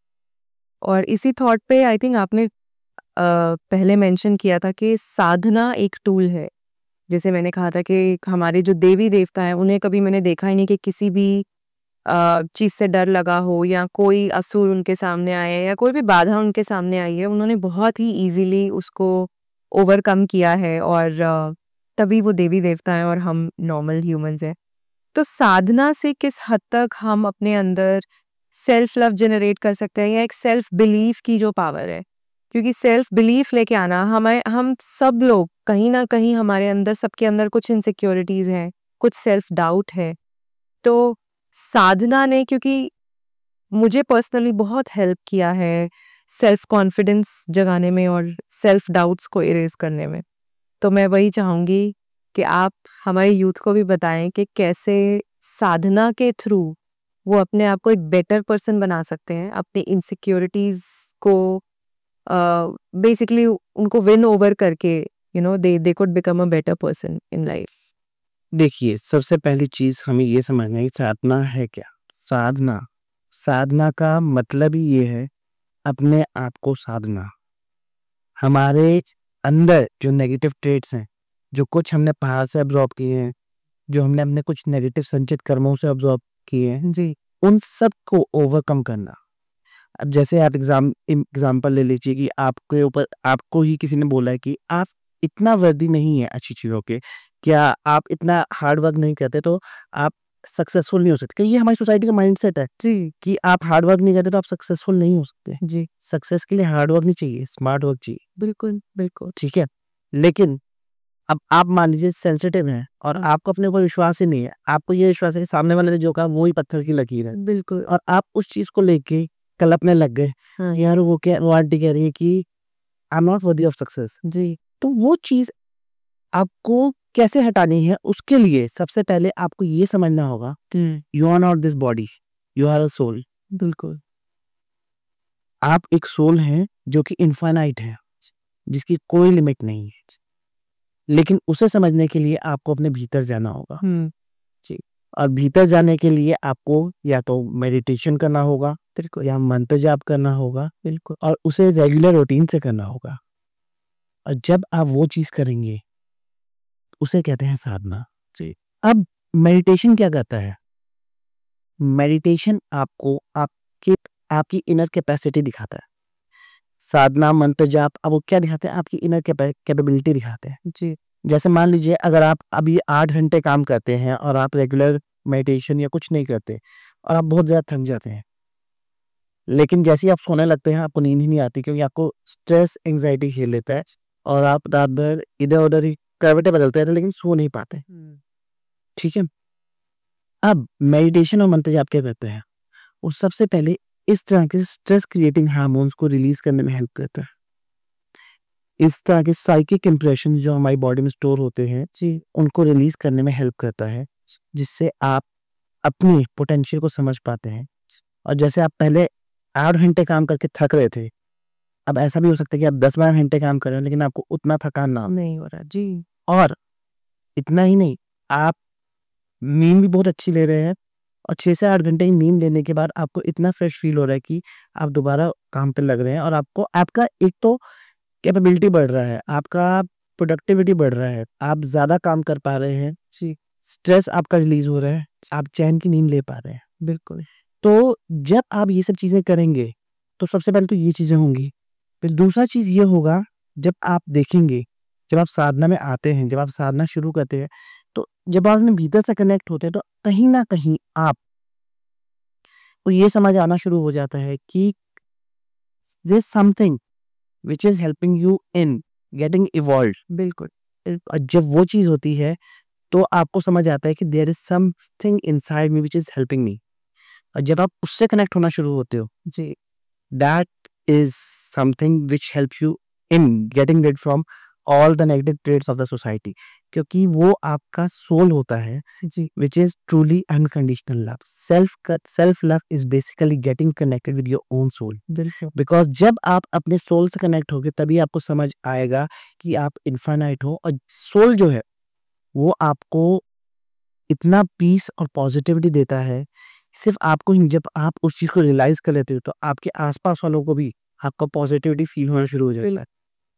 और इसी थॉट पे आई थिंक आपने पहले मेंशन किया था कि साधना एक टूल है। जैसे मैंने कहा था कि हमारे जो देवी-देवता हैं, उन्हें कभी मैंने देखा ही नहीं कि किसी भी चीज़ से डर लगा हो या कोई असुर उनके सामने आया है या कोई भी बाधा उनके सामने आई है, उन्होंने बहुत ही ईज़िली उसको ओवरकम किया है और तभी वो देवी-देवता हैं और हम नॉर्मल ह्यूमन्स हैं। तो साधना से किस हद तक हम अपने अंदर सेल्फ लव जनरेट कर सकते हैं या एक सेल्फ बिलीफ की जो पावर है? क्योंकि सेल्फ बिलीफ लेके आना हम सब लोग कहीं न कहीं हमारे अंदर सबके अंदर कुछ इनसिक्योरिटीज़ हैं, कुछ सेल्फ डाउट है। तो साधना ने क्योंकि मुझे पर्सनली बहुत हेल्प किया है सेल्फ कॉन्फिडेंस जगाने में और सेल्फ डाउट्स को इरेज़ करने में। तो मैं वही चाहूँगी कि आप हमारे यूथ को भी बताएँ कि कैसे साधना के थ्रू वो अपने आप को एक बेटर पर्सन बना सकते हैं, अपनी इनसिक्योरिटीज़ को बेसिकली उनको विन ओवर करके they could become a better person in life. देखिए, सबसे पहली चीज हमें ये समझना है कि साधना है क्या। साधना साधना का मतलब ही ये है अपने आप को साधना। हमारे अंदर जो नेगेटिव ट्रेट्स हैं, जो कुछ हमने बाहर से अब्जॉर्ब किए हैं, जो हमने अपने कुछ नेगेटिव संचित कर्मों से अब्जॉर्ब किए हैं, जी, उन सब को ओवरकम करना। अब जैसे आप एग्जाम्पल ले लीजिए कि आपके ऊपर आपको ही किसी ने बोला है कि आप इतना वर्दी नहीं है अच्छी चीज़ों के, क्या आप इतना हार्ड वर्क नहीं करते तो आप सक्सेसफुल नहीं हो सकते। क्योंकि ये हमारी सोसाइटी का माइंडसेट है जी, कि आप हार्ड वर्क नहीं करते तो आप सक्सेसफुल नहीं हो सकते। जी, सक्सेस के लिए हार्ड वर्क नहीं चाहिए, स्मार्ट वर्क चाहिए। बिल्कुल, बिल्कुल। ठीक है, लेकिन अब आप मान लीजिए सेंसिटिव हैं और हाँ, आपको अपने ऊपर विश्वास ही नहीं है, आपको ये विश्वास है कि सामने वाले ने जो कहा वो ही पत्थर की लकीर है, बिल्कुल, और आप उस चीज को लेके कलपने लग गए हाँ, यार वो आंटी कह रही है कि I am not worthy of success. जी, तो वो चीज आपको कैसे हटानी है, उसके लिए सबसे पहले आपको ये समझना होगा you are not this body, you are a soul. बिल्कुल, आप एक सोल हैं जो कि इनफाइनाइट है, जिसकी कोई लिमिट नहीं है। लेकिन उसे समझने के लिए आपको अपने भीतर जाना होगा। जी, और भीतर जाने के लिए आपको या तो मेडिटेशन करना होगा, बिल्कुल, या मंत्र जाप करना होगा, बिल्कुल, और उसे रेगुलर रूटीन से करना होगा। और जब आप वो चीज करेंगे उसे कहते हैं साधना। जी, अब मेडिटेशन क्या करता है? मेडिटेशन आपको आपके आपकी इनर कैपेसिटी दिखाता है। साधना मंत्र जाप अब वो क्या दिखाते हैं? आपकी इनर कैपेबिलिटी दिखाते हैं। जी, जैसे मान लीजिए अगर आप अभी 8 घंटे काम करते हैं और आप रेगुलर मेडिटेशन या कुछ नहीं करते और आप बहुत ज़्यादा थक जाते हैं, लेकिन जैसे ही आप सोने लगते हैं आपको नींद ही नहीं आती, क्योंकि आपको स्ट्रेस एंग्जाइटी खेल लेता है और आप रात भर इधर-उधर ही करवटें बदलते रहते हैं लेकिन सो नहीं पाते। ठीक है? अब मेडिटेशन और मंत्र जाप क्या करते हैं? वो सबसे पहले इस तरह के स्ट्रेस क्रिएटिंग हार्मोन्स को रिलीज़ करने में हेल्प करता है। इस तरह के साइकिक इंप्रेशन जो हमारी बॉडी में स्टोर होते हैं, जी, उनको रिलीज़ करने में हेल्प करता है, जिससे आप अपनी पोटेंशियल को समझ पाते हैं। और जैसे आप पहले 8 घंटे काम करके थक रहे थे, अब ऐसा भी हो सकता है कि आप 10-12 घंटे काम कर रहे हो लेकिन आपको उतना थकान ना हो। नहीं हो रहा, जी, और इतना ही नहीं, आप नींद भी बहुत अच्छी ले रहे हैं और 6 से 8 घंटे की नींद लेने के बाद आपको इतना फ्रेश फ़ील हो रहा है कि आप दोबारा काम पे लग रहे हैं, और आपको आपका एक तो कैपेबिलिटी बढ़ रहा है, आपका प्रोडक्टिविटी बढ़ रहा है, आप ज़्यादा काम कर पा रहे हैं, जी, स्ट्रेस आपका रिलीज़ हो रहा है, आप चैन की नींद ले पा रहे हैं। बिल्कुल, तो जब आप ये सब चीज़ें करेंगे, तो सबसे पहले तो ये चीज़ें होंगी। फिर दूसरा चीज़ ये होगा, जब आप देखेंगे, जब आप साधना में आते हैं, जब आप साधना शुरू करते हैं, तो जब आप अपने भीतर से कनेक्ट होते हैं, तो कहीं न कहीं आपको ये समझ आना शुरू हो जाता है कि there is something which is helping you in getting evolved. बिल्कुल, और जब वो चीज़ होती है, तो आपको समझ आता है कि there is something inside me which is helping me. और जब आप उससे कनेक्ट होना शुरू होते हो जी, that is something which helps you in getting rid from all the negative traits of the society, क्योंकि वो आपका सोल होता है जी, which is truly unconditional love. Self love is basically getting connected with your own soul, बिल्कुल, because जब आप अपने soul से कनेक्ट होगे तभी आपको समझ आएगा कि आप इनफाइनाइट हो, और सोल जो है वो आपको इतना पीस और पॉजिटिविटी देता है, सिर्फ आपको ही, जब आप उस चीज़ को रियलाइज़ कर लेते हो तो आपके आस-पास वालों को भी आपका पॉजिटिविटी फ़ील होना शुरू हो जाता है।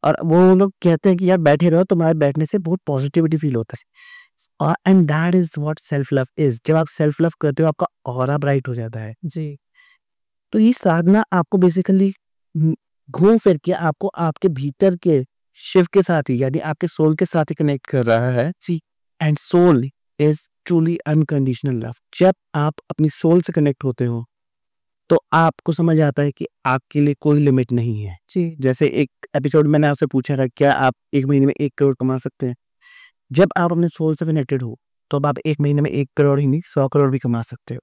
और वो लोग कहते हैं कि यार बैठे रहो, तुम्हारे बैठने से बहुत पॉजिटिविटी फ़ील होता है। And that is what self love is. जब आप सेल्फ लव करते हो आपका ऑरा ब्राइट हो जाता है। जी, तो ये साधना आपको बेसिकली घूम फिर के आपको आपके भीतर के शिव के साथ ही, यानी आपके सोल के साथ ही कनेक्ट कर रहा है। जी। And soul is truly unconditional love. जब आप अपनी सोल से कनेक्ट होते हो तो आपको समझ आता है कि आपके लिए कोई लिमिट नहीं है। जी, जैसे एक एपिसोड मैंने आपसे पूछा था, क्या आप 1 महीने में 1 करोड़ कमा सकते हैं? जब आप अपने सोल से कनेक्टेड हो, तो अब आप 1 महीने में 1 करोड़ ही नहीं, 100 करोड़ भी कमा सकते हो।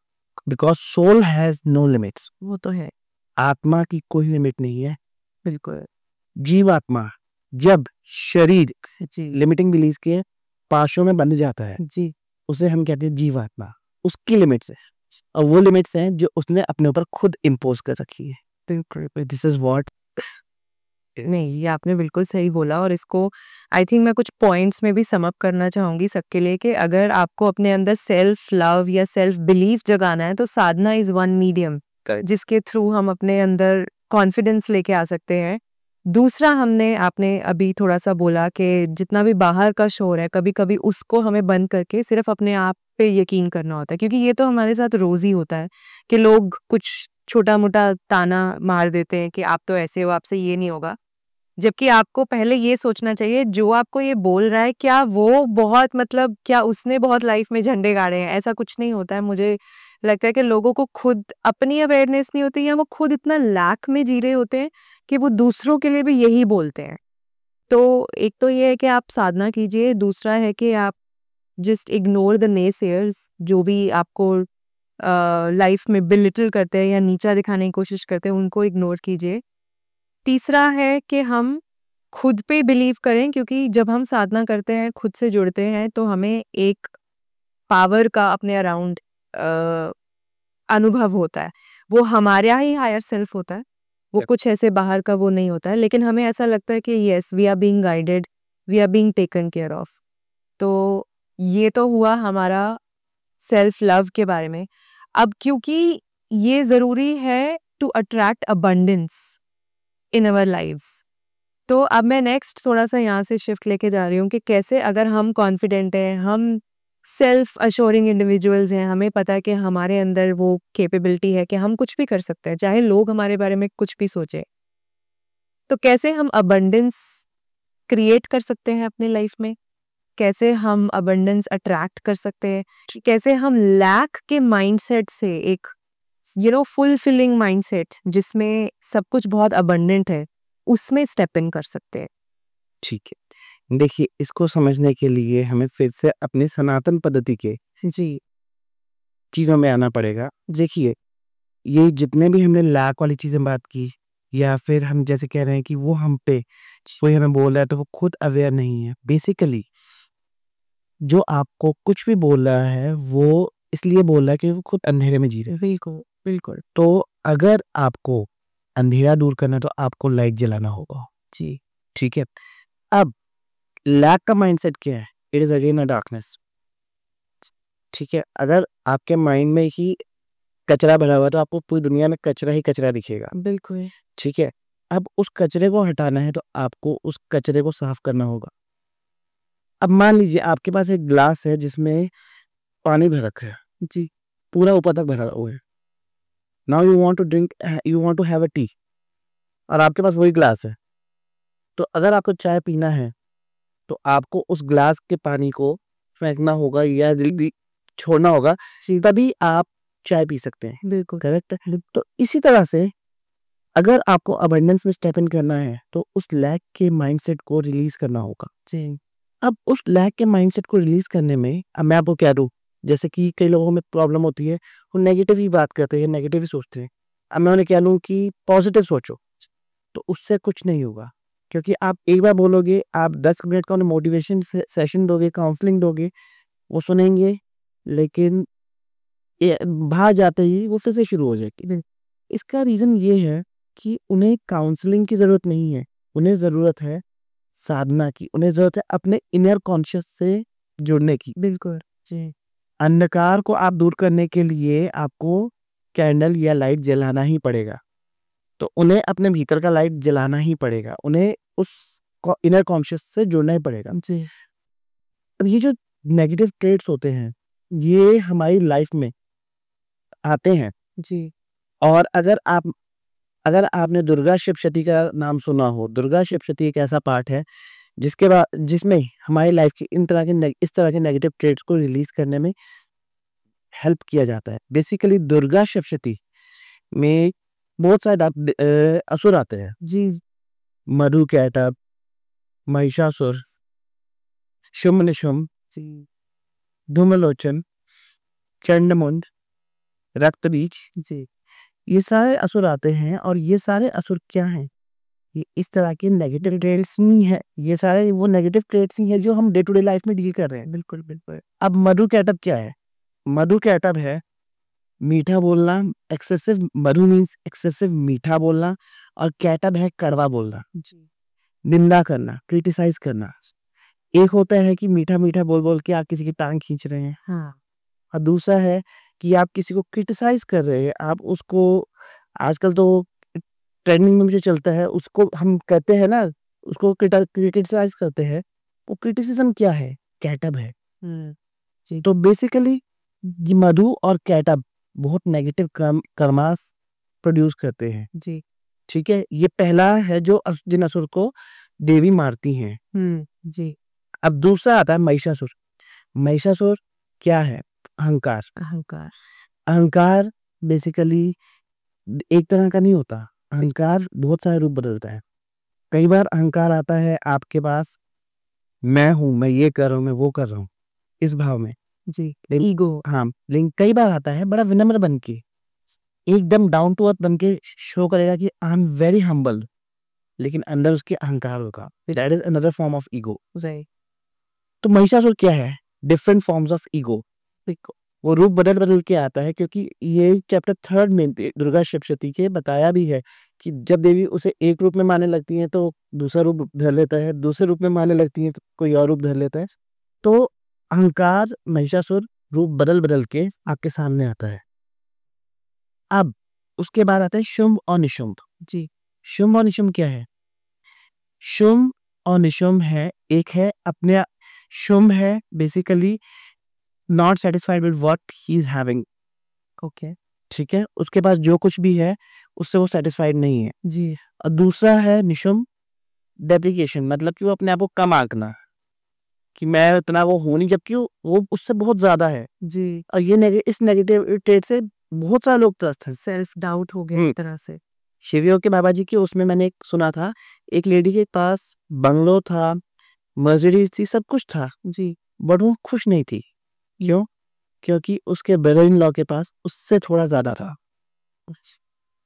Because soul has no limits. वो तो है, आत्मा की कोई लिमिट नहीं है। बिल्कुल, जीवात्मा जब शरीर जी, लिमिटिंग बिलीफ के पाशों में बंध जाता है, जी, उसे हम कहते हैं जीवात्मा। उसकी लिमिट्स हैं, और वो लिमिट्स हैं जो उसने अपने ऊपर खुद इम्पोज़ कर रखी है। बिल्कुल। दिस इज़ व्हाट नहीं, ये आपने बिल्कुल सही बोला और इसको आई थिंक मैं कुछ पॉइंट्स में भी सम अप करना चाहूँगी सबके लिए कि अगर आपको अपने अंदर सेल्फ लव या सेल्फ बिलीफ जगाना है तो साधना इज़ वन मीडियम करेक्ट। जिसके थ्रू हम अपने अंदर कॉन्फिडेंस लेके आ सकते हैं। दूसरा आपने अभी थोड़ा-सा बोला कि जितना भी बाहर का शोर है, कभी-कभी उसको हमें बंद करके सिर्फ़ अपने आप पे यकीन करना होता है क्योंकि ये तो हमारे साथ रोज़ ही होता है कि लोग कुछ छोटा-मोटा ताना मार देते हैं कि आप तो ऐसे हो, आपसे ये नहीं होगा। जबकि आपको पहले ये सोचना चाहिए जो आपको ये बोल रहा है क्या वो बहुत मतलब क्या उसने बहुत लाइफ में झंडे गाड़े हैं? ऐसा कुछ नहीं होता है। मुझे लगता है कि लोगों को खुद अपनी अवेयरनेस नहीं होती या वो खुद इतना लैक में जी रहे होते हैं कि वो दूसरों के लिए भी यही बोलते हैं। तो एक तो ये है कि आप साधना कीजिए, दूसरा है कि आप जस्ट इग्नोर द नेसेयर्स जो भी आपको लाइफ में बिलिटल करते हैं या नीचा दिखाने की कोशिश करते हैं, उनको इग्नोर कीजिए। तीसरा है कि हम खुद पे बिलीव करें क्योंकि जब हम साधना करते हैं, खुद से जुड़ते हैं तो हमें एक पावर का अपने अराउंड अ, अनुभव होता है। वो हमारा ही हायर सेल्फ होता है। वो Yep. कुछ ऐसे बाहर का वो नहीं होता है, लेकिन हमें ऐसा लगता है कि yes we are being guided, we are being taken care of. तो ये तो हुआ हमारा सेल्फ लव के बारे में। अब क्योंकि ये ज़रूरी है to attract abundance in our lives. तो अब मैं नेक्स्ट थोड़ा-सा यहाँ से शिफ्ट लेके जा रही हूँ कि कैसे अगर हम कॉन्फिडेंट हैं, हम सेल्फ अश्योरिंग इंडिविजुअल्स हैं, हमें पता है कि हमारे अंदर वो कैपेबिलिटी है कि हम कुछ भी कर सकते हैं, चाहे लोग हमारे बारे में कुछ भी सोचें। तो कैसे हम अबंडेंस क्रिएट कर सकते हैं अपनी लाइफ में? कैसे हम अबंडेंस अट्रैक्ट कर सकते हैं? कैसे हम लैक के माइंडसेट से एक फुलफिलिंग माइंडसेट जिसमें सब कुछ बहुत अबंडेंट है, उसमें स्टेप इन कर सकते हैं? ठीक है। देखिए, इसको समझने के लिए हमें फिर से अपने सनातन पद्धति के जी, चीज़ों में आना पड़ेगा। देखिए, ये जितने भी हमने लैक वाली चीज़ें बात की, या फिर हम जैसे कह रहे हैं कि वो हम पे कोई हमें बोल रहा है तो वो खुद अवेयर नहीं है। बेसिकली जो आपको कुछ भी बोल रहा है वो इसलिए बोल रहा है कि वो खुद अंधेरे में जी रहा है। बिल्कुल, बिल्कुल। तो अगर आपको अंधेरा दूर करना है तो आपको लाइट जलाना होगा। जी, ठीक है? अब लैक का माइंडसेट क्या है? It is again a darkness. ठीक है? अगर आपके माइंड में ही कचरा भरा हुआ है तो आपको पूरी दुनिया में कचरा ही कचरा दिखेगा। बिल्कुल। ठीक है? अब उस कचरे को हटाना है तो आपको उस कचरे को साफ करना होगा। अब मान लीजिए आपके पास एक ग्लास है जिसमें पानी भर रखा है। जी। पूरा ऊपर तक भरा हुआ है। Now you want to have a tea, और आपके पास वही ग्लास है। तो अगर आपको चाय पीना है तो आपको उस ग्लास के पानी को फेंकना होगा या जल्दी छोड़ना होगा, तभी आप चाय पी सकते हैं। बिल्कुल। करेक्ट? तो इसी तरह से अगर आपको अबंडेंस में स्टेप इन करना है तो उस लैक के माइंडसेट को रिलीज करना होगा। जी, अब उस लैक के माइंडसेट को रिलीज करने में अब मैं आपको क्या दूं, जैसे कि कई लोगों में प्रॉब्लम होती है, वो नेगेटिव ही बात करते हैं, नेगेटिव ही सोचते हैं। अब मैं उन्हें क्या लूं कि पॉजिटिव सोचो, तो उससे कुछ नहीं होगा। क्योंकि आप एक बार बोलोगे, आप 10 मिनट का उन्हें मोटिवेशन सेशन दोगे, काउंसलिंग दोगे, वो सुनेंगे, लेकिन बाहर जाते ही वो फिर से शुरू हो जाएगी। इसका रीजन ये है कि उन्हें काउंसलिंग की जरूरत नहीं है, उन्हें जरूरत है साधना की, उन्हें जरूरत है अपने इनर कॉन्शियस से जुड़ने की। बिल्कुल जी। अंधकार को आप दूर करने के लिए आपको कैंडल या लाइट जलाना ही पड़ेगा, तो उन्हें अपने भीतर का लाइट जलाना ही पड़ेगा, उन्हें उस इनर कॉन्शियस से जुड़ना ही पड़ेगा जी। अब ये जो नेगेटिव ट्रेड्स होते हैं, ये हमारी लाइफ में आते हैं। जी। और अगर आपने दुर्गा सप्तशती का नाम सुना हो, दुर्गा सप्तशती एक ऐसा पार्ट है जिसमें हमारी लाइफ की इस तरह के नेगेटिव ट्रेड्स को रिलीज करने में हेल्प किया जाता है। बेसिकली दुर्गा सप्तशती में बहुत सारे असुर आते हैं। जी। मधु कैटब, महिषासुर, शुम्भ निशुम्भ, जी। धूम्रलोचन, चंडमुंड, रक्तबीज, जी। ये सारे असुर आते हैं। और ये सारे असुर क्या हैं? ये इस तरह के नेगेटिव ट्रेड्स नहीं है, ये सारे वो नेगेटिव ट्रेड्स ही हैं जो हम डे टू डे लाइफ में डील कर रहे हैं। बिल्कुल बिल्कुल। अब मधु कैटब क्या है? मधु कैटब है मीठा बोलना, एक्सेसिव मधु मीन्स एक्सेसिव मीठा बोलना, और कैटब है कड़वा बोलना, जी। निंदा करना, क्रिटिसाइज करना। एक होता है कि मीठा मीठा बोल बोल के आप किसी की टांग खींच रहे हैं, हाँ। और दूसरा है कि आप किसी को क्रिटिसाइज कर रहे हैं, आप उसको, आजकल तो ट्रेंडिंग में मुझे चलता है, उसको हम कहते हैं ना, उसको क्रिटिसाइज करते हैं। वो क्रिटिसिज्म क्या है? कैटब है। जी। तो बेसिकली ये मधु और कैटब बहुत नेगेटिव कर्मास प्रोड्यूस करते हैं। जी। ठीक है, ये पहला है जो जिन असुर को देवी मारती हैं। जी। अब दूसरा आता है महिषासुर। महिषासुर क्या है? अहंकार। अहंकार। अहंकार बेसिकली एक तरह का नहीं होता, अहंकार बहुत सारे रूप बदलता है। कई बार अहंकार आता है आपके पास, मैं हूं, मैं ये कर रहा हूं, मैं वो कर रहा हूं, इस भाव में। जी। लेकिन ईगो। हाँ, लेकिन कई बार आता है बड़ा विनम्र बन के, एकदम डाउन टू अर्थ बन के शो करेगा कि आई एम वेरी हम्बल, लेकिन अंदर उसके अहंकार होगा। That is another form of ego. Right. तो महिषासुर क्या है? Different forms of ego. वो रूप बदल बदल के आता है, क्योंकि ये चैप्टर 3 में दुर्गा सप्तशती के बताया भी है कि जब देवी उसे एक रूप में मानने लगती हैं तो दूसरा रूप धर लेता है, दूसरे रूप में मानने लगती हैं तो कोई और रूप धर लेता है। तो अहंकार महिषासुर रूप बदल बदल के आपके सामने आता है। अब उसके बाद आता है शुंभ और निशुंभ। जी। शुंभ और निशुंभ क्या है? शुंभ और निशुंभ है, एक है अपने, शुंभ है basically not satisfied with what he is having. Okay. ठीक है, उसके पास जो कुछ भी है उससे वो सेटिस्फाइड नहीं है। जी। और दूसरा है निशुंभ, डेप्रिकेशन, मतलब कि वो अपने आप को कम आंकना, कि मैं इतना वो हूं नहीं, जबकि वो उससे बहुत ज्यादा है। जी। और इस नेगेटिव ट्रेट से बहुत सारे लोग त्रस्त हैं। सेल्फ डाउट हो गया एक तरह से। शिवियों के बाबा जी के उसमें मैंने एक सुना था, एक लेडी के पास बंगलो था, मर्सिडीज थी, सब कुछ था, जी। बट वो खुश नहीं थी। क्यों? क्योंकि उसके ब्रदर इन लॉ के पास उससे थोड़ा ज्यादा था।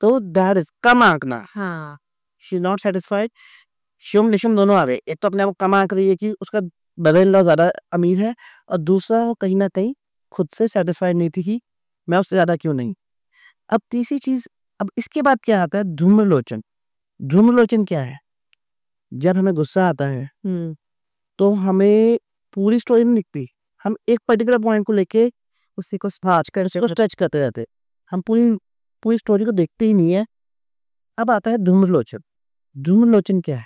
तो दैट इज कम आंकना। हाँ। She not satisfied. Shumbh Nishumbh दोनों आ गए, एक तो अपने आप को कम आंक रही है कि उसका ब्रदर इन लॉ ज्यादा अमीर है, और दूसरा वो कहीं ना कहीं खुद से सेटिस्फाइड नहीं थी कि मैं उससे ज्यादा क्यों नहीं। अब तीसरी चीज, अब इसके बाद क्या आता है? धूम्रलोचन। धूम्रलोचन क्या है? जब हमें गुस्सा आता है तो हमें पूरी स्टोरी नहीं दिखती, हम एक पर्टिकुलर पॉइंट को लेके उसी को टच करते रहते हैं, हम पूरी पूरी स्टोरी को देखते ही नहीं है। अब आता है धूम्रलोचन। धूम्रलोचन क्या है?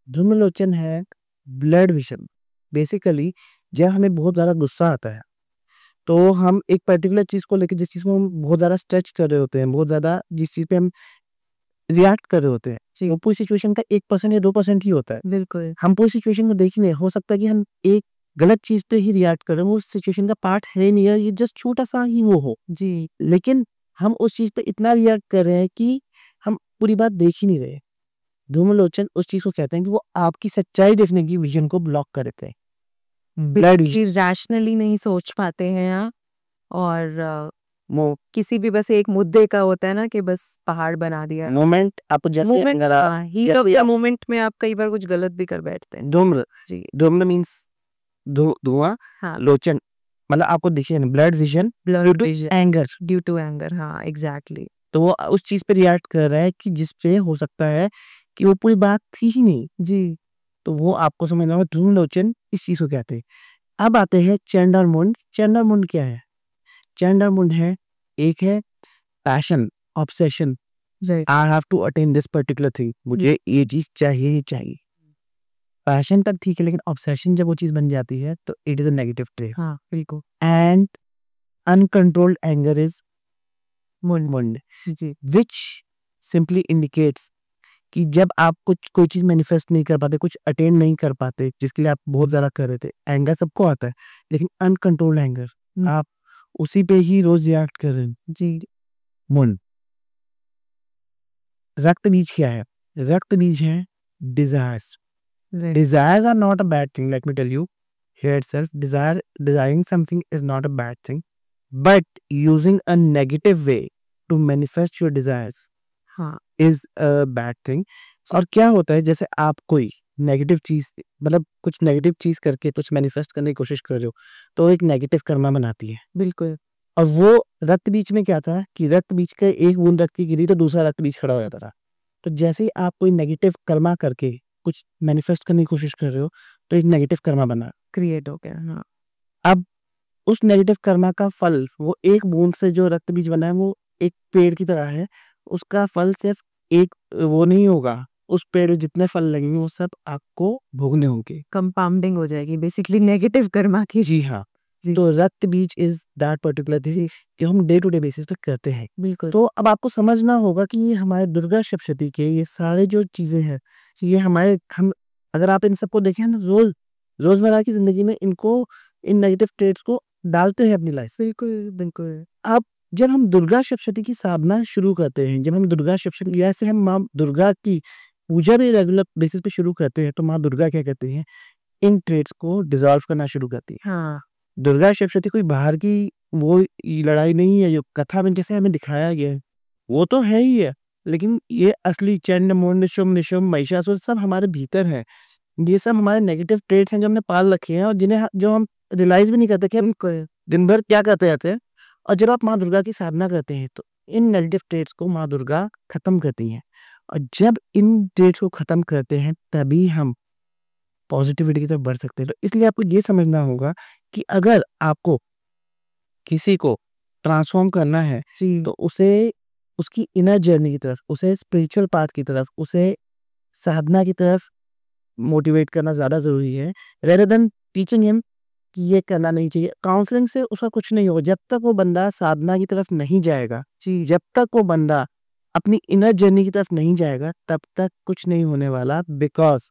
धूम्रलोचन है ब्लड विजन। बेसिकली जब हमें बहुत ज्यादा गुस्सा आता है तो हम एक पर्टिकुलर चीज को लेकर, जिस चीज को हम बहुत ज्यादा स्ट्रेच कर रहे होते हैं, बहुत ज्यादा जिस चीज पे हम रिएक्ट कर रहे होते हैं, वो पूरी सिचुएशन का 1% या 2% ही होता है। बिल्कुल। हम पूरी सिचुएशन को देख ही नहीं, हो सकता है कि हम एक गलत चीज पे ही रिएक्ट कर रहे हैं, वो सिचुएशन का पार्ट है ही नहीं है, ये जस्ट छोटा सा ही वो हो। जी। लेकिन हम उस चीज पे इतना रिएक्ट कर रहे हैं कि हम पूरी बात देख ही नहीं रहे। धूम्रलोचन उस चीज को कहते हैं कि वो आपकी सच्चाई देखने की विजन को ब्लॉक कर देते हैं। ब्लड रैशनली नहीं सोच पाते हैं आप, और मो किसी भी बस एक मुद्दे का होता है ना कि बस पहाड़ बना दिया। मोमेंट आप जैसे मोमेंट, अगर आप हाँ, हीट ऑफ द मोमेंट में आप कई बार कुछ गलत भी कर बैठते हैं। धूम्र जी, धूम्र मीन्स धुआं हाँ, लोचन, मतलब आपको देखिए blurred vision blurred vision anger, due to anger, हाँ एग्जैक्टली। तो वो उस चीज पे रिएक्ट कर रहा है कि जिसपे हो सकता है कि वो पूरी बात थी ही नहीं, जी, तो वो आपको समझना होगा धूम लोचन इस चीज को कहते हैं। अब आते हैं चंडरमुंड। चंडरमुंड क्या है? चंडरमुंड है, एक है passion, obsession, right, I have to attain this particular thing, मुझे ये चीज चाहिए ही चाहिए। पैशन तक ठीक है, लेकिन ऑब्सेशन जब वो चीज बन जाती है तो it is a negative trait. हाँ बिल्कुल, एंड अनकंट्रोल्ड एंगर इज मुंड, मुंड, जी, विच सिंपली इंडिकेट्स कि जब आप कुछ कोई चीज मैनिफेस्ट नहीं कर पाते, कुछ अटेन नहीं कर पाते जिसके लिए आप बहुत ज्यादा कर रहे थे, एंगर सबको आता है, लेकिन अनकंट्रोल्ड एंगर आप उसी पे ही रोज रिएक्ट कर रहे हैं। जी, मुंड। रक्त बीज क्या है? रक्त बीज है desires. Right, Desires are not a bad thing, let me tell you here itself. Desiring something is not a bad thing, but using a negative way to manifest your desires हाँ, is a bad thing. और क्या होता है, जैसे आप कोई negative चीज, मतलब कुछ नेगेटिव चीज करके कुछ मैनिफेस्ट करने की कोशिश कर रहे हो, तो एक नेगेटिव कर्मा बनाती है। बिल्कुल, और वो रक्त बीज में क्या था कि रक्त बीज का एक बूंद रक्त की गिरी तो दूसरा रक्त बीज खड़ा हो जाता था। तो जैसे ही आप कोई नेगेटिव कर्मा करके कुछ मैनिफेस्ट करने की कोशिश कर रहे हो, तो एक नेगेटिव कर्मा बना। क्रिएट हो गया, हाँ, अब उस नेगेटिव कर्मा का फल, वो एक बूंद से जो रक्त बीज बना है, वो एक पेड़ की तरह है। उसका फल सिर्फ एक वो नहीं होगा, उस पेड़ में जितने फल लगेंगे वो सब आपको भोगने होंगे। कंपाउंडिंग हो जाएगी बेसिकली नेगेटिव कर्मा की। जी हाँ। जी, तो रक्त बीज इज दैट पर्टिकुलर थिंग जो हम डे टू डे बेसिस पे करते हैं। बिल्कुल, तो अब आपको समझना होगा कि ये हमारे दुर्गा सप्तशती के ये सारे जो चीजें हैं, ये हमारे हम अगर आप इन सबको देखें ना, रोजमर्रा की जिंदगी में इनको, इन नेगेटिव ट्रेड्स को डालते हैं अपनी लाइफ। बिल्कुल, बिल्कुल, अब जब हम दुर्गा सप्तशती की साधना शुरू करते हैं, जब हम दुर्गा सप्तशती या ऐसे हम माँ दुर्गा की पूजा भी रेगुलर बेसिस पे शुरू करते हैं, तो माँ दुर्गा क्या कहती हैं, इन ट्रेड्स को डिसॉल्व करना शुरू करती है। हाँ, दुर्गा सप्तशती कोई बाहर की वो लड़ाई नहीं है, जो कथा में जैसे हमें दिखाया गया है वो तो है ही है, लेकिन ये असली चंड मुंड शुंभ निशुंभ महिषासुर सब हमारे भीतर है। ये सब हमारे नेगेटिव ट्रेड्स हैं जो हमने पाल रखे हैं, और जो हम रियलाइज भी नहीं करते कि हम बिल्कुल, दिन भर क्या करते रहते हैं। और जब आप माँ दुर्गा की साधना करते हैं, तो इन नेगेटिव ट्रेड्स को माँ दुर्गा खत्म करती हैं, और जब इन ट्रेड्स को खत्म करते हैं तभी हम पॉजिटिविटी की तरफ बढ़ सकते हैं। तो इसलिए आपको ये समझना होगा कि अगर आपको किसी को ट्रांसफॉर्म करना है, जी, तो उसे उसकी इनर जर्नी की तरफ, उसे स्पिरिचुअल पाथ की तरफ, उसे साधना की तरफ मोटिवेट करना ज़्यादा ज़रूरी है, रेदर देन टीचिंग हिम कि ये करना नहीं चाहिए। काउंसलिंग से उसका कुछ नहीं होगा, जब तक वो बंदा साधना की तरफ नहीं जाएगा, जी, जब तक वो बंदा अपनी इनर जर्नी की तरफ नहीं जाएगा, तब तक कुछ नहीं होने वाला। बिकॉज़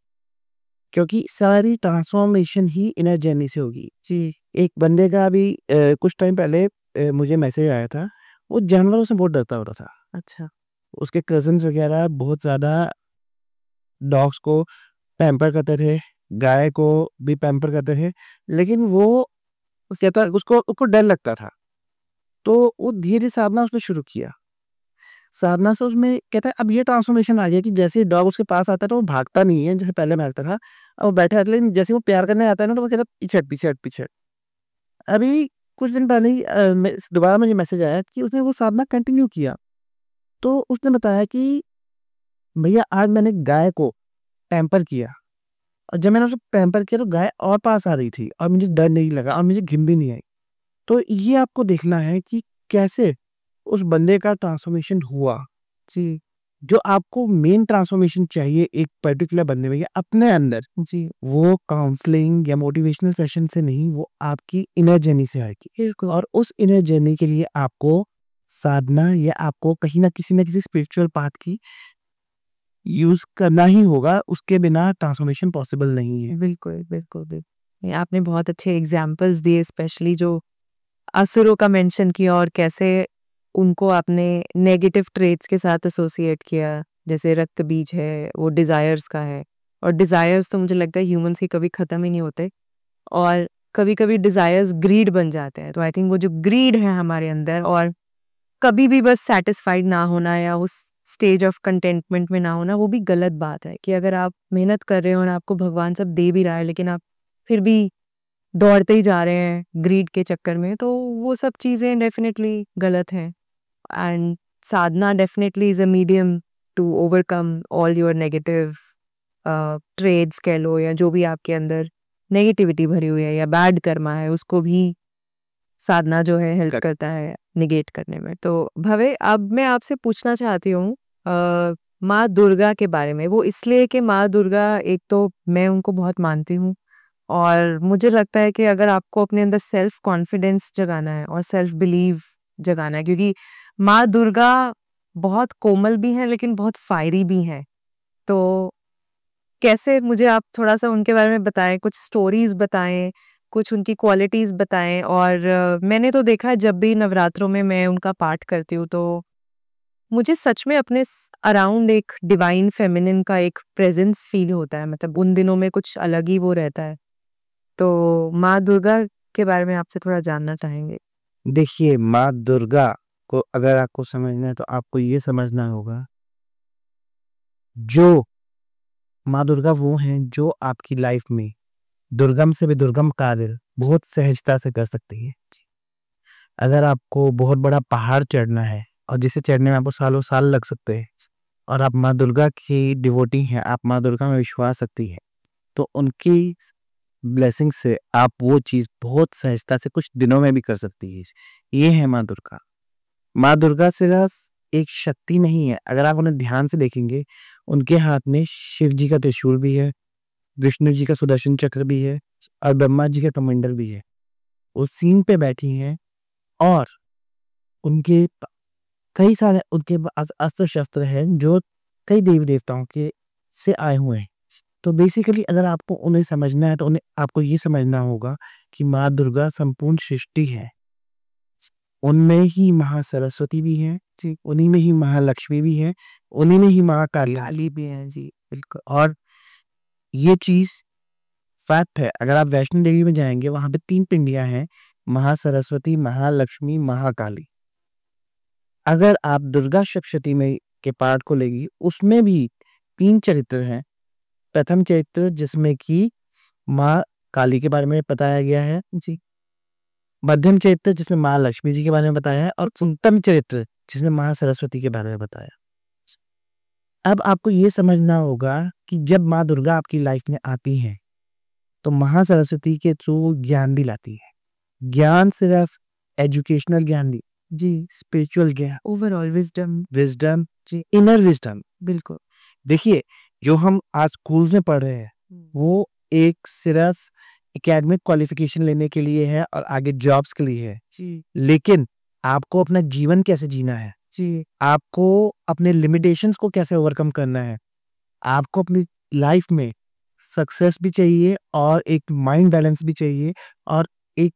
क्योंकि सारी ट्रांसफॉर्मेशन ही इनर जर्नी से होगी। जी, एक बंदे का अभी कुछ टाइम पहले मुझे मैसेज आया था, वो जानवरों से बहुत डरता होता था। अच्छा, उसके कज़िन्स वगैरह बहुत ज़्यादा डॉग्स को पैम्पर करते थे, गाय को भी पैम्पर करते थे, लेकिन वो कहता उसको उसको डर लगता था। तो वो धीरे-धीरे साधना उसने शुरू किया। साधना से उसमें कहता है अब ये ट्रांसफॉर्मेशन आ गया कि जैसे ही डॉग उसके पास आता है तो वो भागता नहीं है, जैसे पहले भागता था। अब वो बैठा रहता है, लेकिन जैसे ही वो प्यार करने आता है ना, तो वो कहता है पीछे हट, पीछे हट, पीछे हट। अभी कुछ दिन पहले ही दोबारा मुझे मैसेज आया कि उसने वो साधना कंटिन्यू किया। तो उसने बताया कि भैया आज मैंने गाय को पैम्पर किया, और जब मैंने उसे पैम्पर किया तो गाय और पास आ रही थी, और मुझे डर नहीं लगा और मुझे घिन भी नहीं आई। तो ये आपको देखना है कि कैसे उस बंदे का ट्रांसफॉर्मेशन हुआ। जी, जो आपको मेन ट्रांसफॉर्मेशन चाहिए एक पर्टिकुलर बंदे में या अपने अंदर, जी, वो काउंसलिंग या मोटिवेशनल सेशन से नहीं, वो आपकी इनर जर्नी से आएगी। बिल्कुल, और उस इनर जर्नी के लिए आपको साधना या आपको कहीं ना किसी स्पिरिचुअल पाथ की यूज करना ही होगा, उसके बिना ट्रांसफॉर्मेशन पॉसिबल नहीं है। बिल्कुल, बिल्कुल, बिल्कुल। ये आपने बहुत अच्छे एग्ज़ाम्पल्स दिए, स्पेशली जो असुरों का मेंशन किया और कैसे उनको आपने नेगेटिव ट्रेट्स के साथ एसोसिएट किया। जैसे रक्त बीज है, वो डिज़ायर्स का है, और डिज़ायर्स तो मुझे लगता है ह्यूमन्स के कभी ख़त्म ही नहीं होते। और कभी कभी डिजायर्स ग्रीड बन जाते हैं। तो आई थिंक वो जो ग्रीड है हमारे अंदर, और कभी भी बस सेटिस्फाइड ना होना या उस स्टेज ऑफ कंटेंटमेंट में ना होना, वो भी गलत बात है। कि अगर आप मेहनत कर रहे हो और आपको भगवान सब दे भी रहा है, लेकिन आप फिर भी दौड़ते ही जा रहे हैं ग्रीड के चक्कर में, तो वो सब चीज़ें डेफिनेटली गलत हैं। And sadhana definitely is a medium to overcome all your negative traits कह लो, या जो भी आपके अंदर नेगेटिविटी भरी हुई है या बैड कर्मा है, उसको भी साधना जो है हेल्प करता है निगेट करने में। तो भवे, अब मैं आपसे पूछना चाहती हूँ माँ दुर्गा के बारे में। वो इसलिए कि माँ दुर्गा, एक तो मैं उनको बहुत मानती हूँ, और मुझे लगता है कि अगर आपको अपने अंदर सेल्फ कॉन्फिडेंस जगाना है और सेल्फ बिलीव जगाना है, क्योंकि माँ दुर्गा बहुत कोमल भी हैं लेकिन बहुत फायरी भी हैं। तो कैसे, मुझे आप थोड़ा सा उनके बारे में बताएं, कुछ स्टोरीज बताएं, कुछ उनकी क्वालिटीज बताएं। और मैंने तो देखा है जब भी नवरात्रों में मैं उनका पाठ करती हूँ, तो मुझे सच में अपने अराउंड एक डिवाइन फेमिनिन का एक प्रेजेंस फील होता है। मतलब उन दिनों में कुछ अलग ही वो रहता है। तो माँ दुर्गा के बारे में आपसे थोड़ा जानना चाहेंगे। देखिए, माँ दुर्गा को अगर आपको समझना है तो आपको ये समझना होगा, जो माँ दुर्गा वो हैं जो आपकी लाइफ में दुर्गम से भी दुर्गम कार्य बहुत सहजता से कर सकती है। अगर आपको बहुत बड़ा पहाड़ चढ़ना है और जिसे चढ़ने में आपको सालों साल लग सकते हैं, और आप माँ दुर्गा की डिवोटी हैं, आप माँ दुर्गा में विश्वास रखती हैं, तो उनकी ब्लेसिंग से आप वो चीज़ बहुत सहजता से कुछ दिनों में भी कर सकती है। ये है माँ दुर्गा। माँ दुर्गा सिर्फ एक शक्ति नहीं है। अगर आप उन्हें ध्यान से देखेंगे, उनके हाथ में शिव जी का त्रिशूल भी है, विष्णु जी का सुदर्शन चक्र भी है, और ब्रह्मा जी का कमंडल भी है। वो सीन पे बैठी हैं, और उनके कई सारे उनके पास अस्त्र शस्त्र हैं जो कई देवी देवताओं के से आए हुए हैं। तो बेसिकली अगर आपको उन्हें समझना है तो उन्हें आपको ये समझना होगा कि माँ दुर्गा संपूर्ण सृष्टि है। उनमें ही महासरस्वती भी है जी, उन्हीं में ही महालक्ष्मी भी है, उन्हीं में ही महाकाली भी है जी, बिल्कुल। और ये चीज फैक्ट है। अगर आप वैष्णो देवी में जाएंगे, वहां पे 3 पिंडियां हैं, महासरस्वती, महालक्ष्मी, महाकाली। अगर आप दुर्गा सप्तशती में के पाठ को लेगी, उसमें भी 3 चरित्र हैं। प्रथम चरित्र जिसमें कि माँ काली के बारे में बताया गया है जी, मध्यम चरित्र जिसमें माँ लक्ष्मी जी के बारे में बताया है, और उत्तम चरित्र जिसमें माँ सरस्वती के बारे में बताया। अब आपको ये समझना होगा कि जब माँ दुर्गा आपकी लाइफ में आती हैं, तो माँ सरस्वती के थ्रू ज्ञान भी लाती है। ज्ञान सिर्फ एजुकेशनल ज्ञान नहीं जी, स्पिरिचुअल ज्ञान, ओवरऑल विजडम, विजडम जी, इनर विजडम। बिल्कुल। देखिए, जो हम आज स्कूल्स में पढ़ रहे हैं, वो एक सिर्फ एकेडमिक क्वालिफिकेशन लेने के लिए है और आगे जॉब्स के लिए है जी। लेकिन आपको अपना जीवन कैसे जीना है जी, आपको अपने लिमिटेशंस को कैसे ओवरकम करना है, आपको अपनी लाइफ में सक्सेस भी चाहिए और एक माइंड बैलेंस भी चाहिए, और एक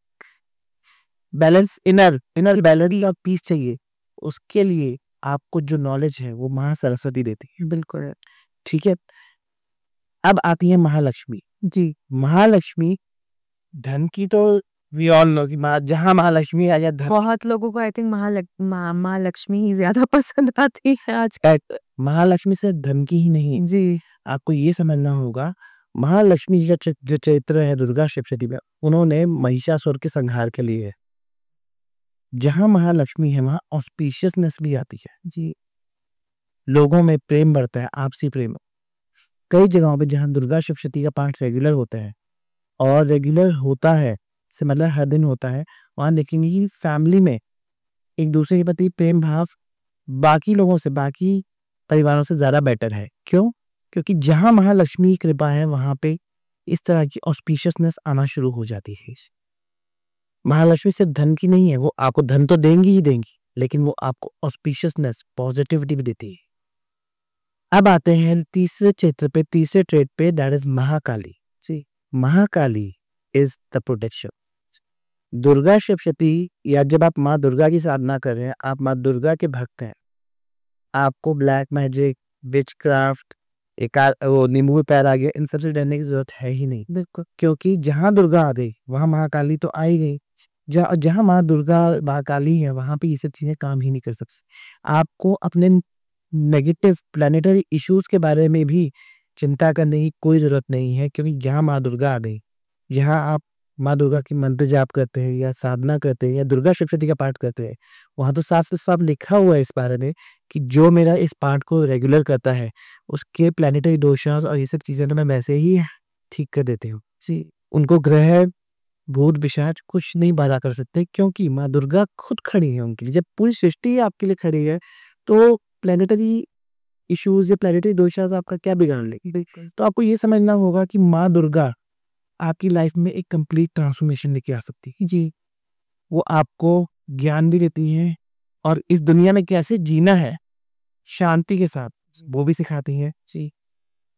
बैलेंस, इनर बैलेंस और पीस चाहिए। उसके लिए आपको जो नॉलेज है वो माँ सरस्वती देती है। बिल्कुल, ठीक है। अब आती है महालक्ष्मी जी। महालक्ष्मी धन की तो वी ऑल नो कि माँ, जहाँ महालक्ष्मी आ जाए धन। बहुत लोगों को आई थिंक माँ लक्ष्मी ही ज्यादा पसंद आती है आज। महालक्ष्मी से धन की ही नहीं जी, आपको ये समझना होगा, महालक्ष्मी जी का जो चरित्र है दुर्गा सप्तशती में, उन्होंने महिषासुर के संहार के लिए है। जहाँ महालक्ष्मी है वहाँ ऑस्पिशियसनेस भी आती है जी, लोगों में प्रेम बढ़ता है, आपसी प्रेम। कई जगहों पे जहाँ दुर्गा सप्तशती का पाठ रेगुलर होता है, और रेगुलर होता है से मतलब हर दिन होता है, वहाँ देखेंगे कि फैमिली में एक दूसरे के प्रति प्रेम भाव बाकी लोगों से, बाकी परिवारों से ज्यादा बेटर है। क्यों? क्योंकि जहाँ महालक्ष्मी की कृपा है वहां पे इस तरह की ऑस्पिशियसनेस आना शुरू हो जाती है। महालक्ष्मी सिर्फ धन की नहीं है, वो आपको धन तो देंगी ही देंगी, लेकिन वो आपको ऑस्पिशियसनेस, पॉजिटिविटी भी देती है। अब आते हैं तीसरे चित्र पे, तीसरे ट्रेड पे, that is Mahakali ji. Mahakali is the protection. Durga Saptashati, या जब आप माँ दुर्गा की साधना कर रहे हैं, आप माँ दुर्गा के भक्त हैं, आपको ब्लैक मैजिक, विचक्राफ्ट, वो नींबू में पैर आ गया, इन सब से डरने की जरूरत है ही नहीं। बिल्कुल। क्योंकि जहाँ दुर्गा आ गई वहाँ महाकाली तो आ ही गई। जहाँ माँ दुर्गा महाकाली है वहाँ पे ये सब चीजें काम ही नहीं कर सकती। आपको अपने नेगेटिव प्लानिटरी इश्यूज के बारे में भी चिंता करने की कोई जरूरत नहीं है, क्योंकि जहाँ माँ दुर्गा आ गई, जहाँ आप माँ दुर्गा की मंत्र जाप करते हैं या साधना करते हैं या दुर्गा सप्तशती का पाठ करते हैं, वहां तो साफ से साफ लिखा हुआ है इस बारे में कि जो मेरा इस पाठ को रेगुलर करता है उसके प्लानिटरी दोषांश और ये सब चीजें तो मैं वैसे ही ठीक कर देती हूँ जी। उनको ग्रह भूत पिशाच कुछ नहीं बाधा कर सकते, क्योंकि माँ दुर्गा खुद खड़ी है उनके लिए। जब पूरी सृष्टि आपके लिए खड़ी है तो प्लानिटरी इश्यूज या प्लानिटरी दोषांश आपका क्या बिगाड़ लेगी। तो आपको ये समझना होगा कि माँ दुर्गा आपकी लाइफ में एक कंप्लीट ट्रांसफॉर्मेशन लेके आ सकती है जी। वो आपको ज्ञान भी देती हैं और इस दुनिया में कैसे जीना है शांति के साथ वो भी सिखाती हैं जी।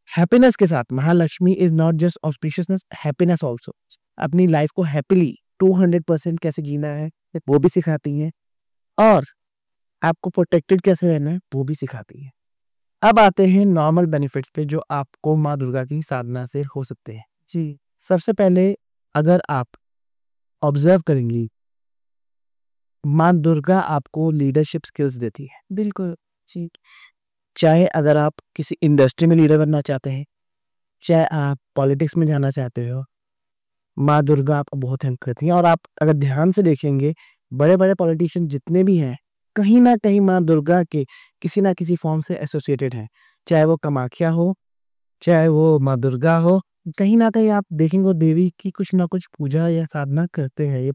हैप्पीनेस के साथ, Mahalakshmi is not just auspiciousness, happiness also. अपनी लाइफ को हैप्पीली 200% कैसे जीना है वो भी सिखाती हैं, और आपको प्रोटेक्टेड कैसे रहना है वो भी सिखाती हैं। अब आते हैं नॉर्मल बेनिफिट्स पे जो आपको माँ दुर्गा की साधना से हो सकते हैं जी। सबसे पहले अगर आप ऑब्जर्व करेंगी, माँ दुर्गा आपको लीडरशिप स्किल्स देती है। बिल्कुल जी। चाहे अगर आप किसी इंडस्ट्री में लीडर बनना चाहते हैं, चाहे आप पॉलिटिक्स में जाना चाहते हो, माँ दुर्गा आपको बहुत हेल्प करती है। और आप अगर ध्यान से देखेंगे, बड़े बड़े पॉलिटिशियन जितने भी हैं कहीं ना कहीं माँ दुर्गा के किसी ना किसी फॉर्म से एसोसिएटेड हैं। चाहे वो कामाख्या हो, चाहे वो माँ दुर्गा हो, कहीं ना कहीं आप देखेंगे वो देवी की कुछ ना कुछ पूजा या साधना करते हैं, ये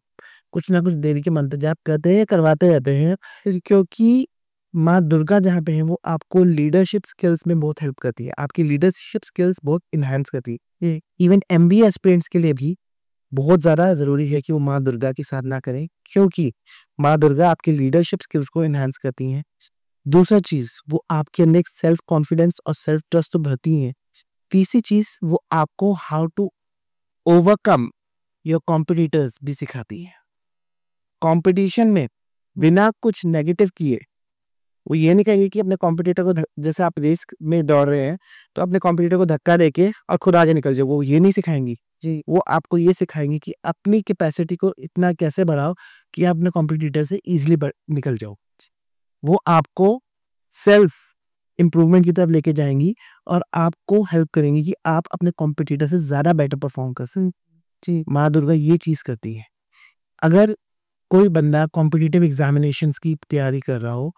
कुछ ना कुछ देवी के मंत्र जाप करते हैं या करवाते रहते हैं, क्योंकि माँ दुर्गा जहाँ पे है वो आपको लीडरशिप स्किल्स में बहुत हेल्प करती है, आपकी लीडरशिप स्किल्स बहुत इन्हांस करती है। इवन एमबीए एस्पिरेंट्स के लिए भी बहुत ज़्यादा ज़रूरी है कि वो माँ दुर्गा की साधना करें, क्योंकि माँ दुर्गा आपकी लीडरशिप स्किल्स को इन्हांस करती हैं। दूसरा चीज़, वो आपके अंदर एक सेल्फ कॉन्फिडेंस और सेल्फ ट्रस्ट तो भरती हैं। तीसरी चीज़, वो आपको how to overcome your competitors भी सिखाती है। कंपटीशन में बिना कुछ नेगेटिव किए वो ये नहीं कहेंगे कि अपने कॉम्पिटिटर को जैसे आप रेस में दौड़ रहे हैं तो अपने कॉम्पिटिटर को धक्का देके और खुद आगे निकल जाओ, वो ये नहीं सिखाएंगी जी। वो आपको ये सिखाएंगे कि अपनी कैपेसिटी को इतना कैसे बढ़ाओ कि आप अपने कॉम्पिटिटर से इजीली निकल जाओ। वो आपको सेल्फ इम्प्रूवमेंट की तरफ लेके जाएंगी और आपको हेल्प करेंगी कि आप अपने कॉम्पिटिटर से ज़्यादा बेटर परफॉर्म कर सकें जी। माँ दुर्गा ये चीज़ करती है। अगर कोई बंदा कॉम्पिटिटिव एग्जामिनेशंस की तैयारी कर रहा हो,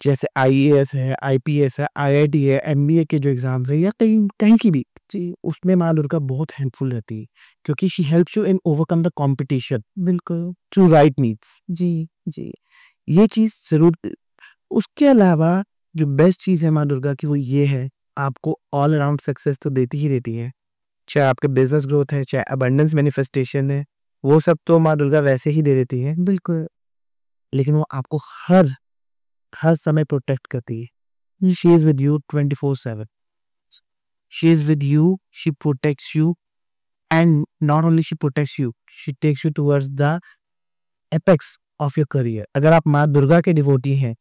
जैसे आईएएस है, आईपीएस है, आईआईटी है, एमबीए के जो एग्जाम्स है या कहीं कहीं की भी जी, उसमें माँ दुर्गा बहुत हेल्पफुल रहती है, क्योंकि she helps you in overcome the competition. बिल्कुल, टू राइट नीड्स जी जी। ये चीज़ ज़रूर। उसके अलावा जो बेस्ट चीज़ है माँ दुर्गा की वो ये है, आपको ऑल अराउंड सक्सेस तो देती ही देती है। चाहे आपके बिजनेस ग्रोथ है, चाहे अबंडेंस मैनिफेस्टेशन है, वो सब तो माँ दुर्गा वैसे ही दे देती है। बिल्कुल। लेकिन वो आपको हर हर समय प्रोटेक्ट करती है। She is with you 24/7। She is with you, she protects you, and not only she protects you, she takes you towards the apex of your career. अगर आप माँ दुर्गा के डिवोटी हैं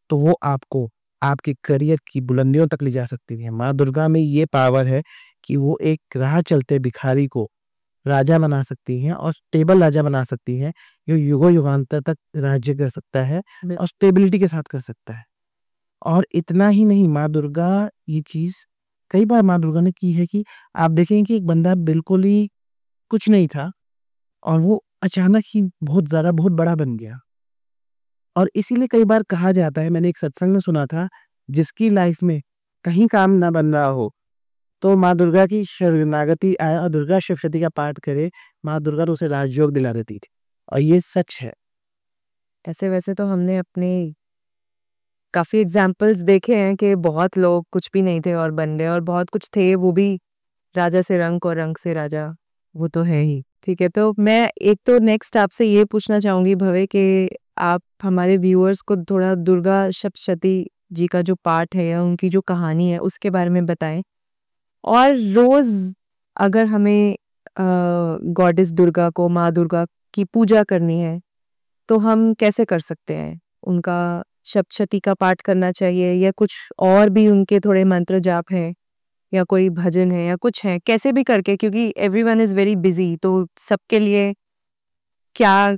तो वो आपको आपके करियर की बुलंदियों तक ले जा सकती है। माँ दुर्गा में ये पावर है कि वो एक राह चलते भिखारी को राजा बना सकती हैं और स्टेबल राजा बना सकती हैं, जो युगों युगांतर तक राज्य कर सकता है और स्टेबिलिटी के साथ कर सकता है। और इतना ही नहीं, माँ दुर्गा ये चीज़ कई बार माँ दुर्गा ने की है कि आप देखेंगे कि एक बंदा बिल्कुल ही कुछ नहीं था और वो अचानक ही बहुत बड़ा बन गया। और इसीलिए कई बार कहा जाता है, मैंने एक सत्संग में सुना था, जिसकी लाइफ में कहीं काम ना बन रहा हो तो माँ दुर्गा की शरणागति आए और दुर्गा सप्तशती का पाठ करे, माँ दुर्गा तो उसे राजयोग दिला देती थी, और ये सच है। ऐसे वैसे तो हमने अपने काफ़ी एग्जाम्पल्स देखे हैं कि बहुत लोग कुछ भी नहीं थे और बन गए, और बहुत कुछ थे वो भी राजा से रंक और रंक से राजा, वो तो है ही। ठीक है, तो मैं एक तो नेक्स्ट आपसे ये पूछना चाहूँगी भवे कि आप हमारे व्यूअर्स को थोड़ा दुर्गा सप्तशती जी का जो पाठ है या उनकी जो कहानी है उसके बारे में बताएं। और रोज़ अगर हमें गॉडेस दुर्गा को, माँ दुर्गा की पूजा करनी है तो हम कैसे कर सकते हैं? उनका सप्तशती का पाठ करना चाहिए या कुछ और भी उनके थोड़े मंत्र जाप हैं या कोई भजन है या कुछ है, कैसे भी करके, क्योंकि एवरीवन इज वेरी बिजी, तो सबके लिए क्या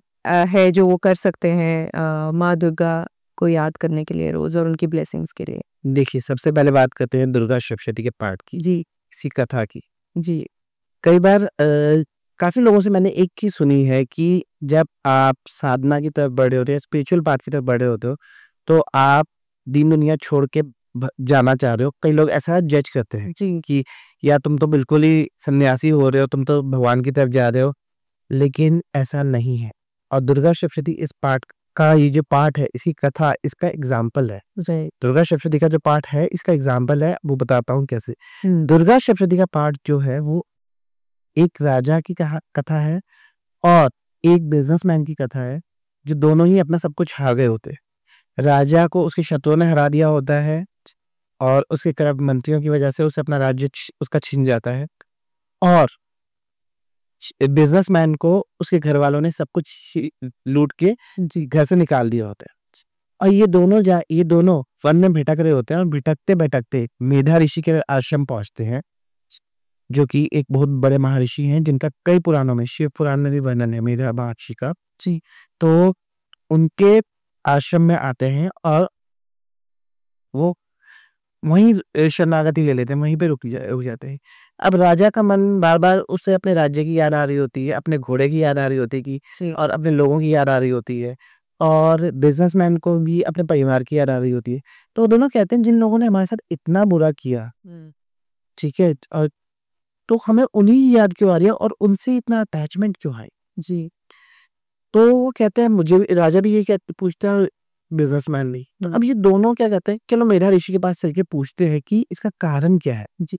है जो वो कर सकते हैं माँ दुर्गा को याद करने के लिए रोज और उनकी ब्लेसिंग्स के लिए? देखिए, सबसे पहले बात करते हैं दुर्गा सप्तशती के पाठ की, जी इसी कथा की। जी कई बार काफ़ी लोगों से मैंने एक चीज़ सुनी है कि जब आप साधना की तरफ बढ़े होते हो, स्पिरिचुअल पाथ की तरफ बढ़े होते हो, तो आप दीन दुनिया छोड़ के जाना चाह रहे हो। कई लोग ऐसा जज करते हैं जी कि या तुम तो बिल्कुल ही सन्यासी हो रहे हो, तुम तो भगवान की तरफ जा रहे हो, लेकिन ऐसा नहीं है। और दुर्गा सप्तशती इस पाठ का ये जो पाठ है, इसकी कथा इसका एग्जाम्पल है। राइट। दुर्गा सप्तशती का जो पाठ है, इसका एग्जाम्पल है, वो बताता हूँ कैसे। दुर्गा सप्तशती का पाठ जो है वो एक राजा की कथा है और एक बिजनेसमैन की कथा है, जो दोनों ही अपना सब कुछ हार गए होते हैं। राजा को उसके शत्रुओं ने हरा दिया होता है और उसके करप्ट मंत्रियों की वजह से उसे अपना राज्य उसका छिन जाता है, और बिजनेसमैन को उसके घर वालों ने सब कुछ लूट के घर से निकाल दिया होता है। और ये दोनों वन में भटक रहे होते हैं, और भटकते भटकते मेधा ऋषि के आश्रम पहुंचते हैं, जो कि एक बहुत बड़े महर्षि हैं, जिनका कई पुराणों में, शिव पुराण में भी वर्णन है मेधा महर्षि का। जी, तो उनके आश्रम में आते हैं और वो वहीं शरणागति ले लेते हैं, वहीं पे रुक जाते हैं। अब राजा का मन बार-बार उसे अपने राज्य की याद आ रही होती है, अपने घोड़े की याद आ रही होती है कि जी और अपने लोगों की याद आ रही होती है, और बिज़नेसमैन को भी अपने परिवार की याद आ रही होती है। तो वो दोनों कहते हैं, जिन लोगों ने हमारे साथ इतना बुरा किया, ठीक है? तो हमें उन्हीं की याद क्यों आ रही है और उनसे इतना अटैचमेंट क्यों है? जी। तो वो कहते हैं, मुझे भी राजा भी यही पूछता है, बिजनेसमैन भी। तो अब ये दोनों क्या कहते हैं, चलो मेधा ऋषि के पास चल के पूछते हैं कि इसका कारण क्या है। जी।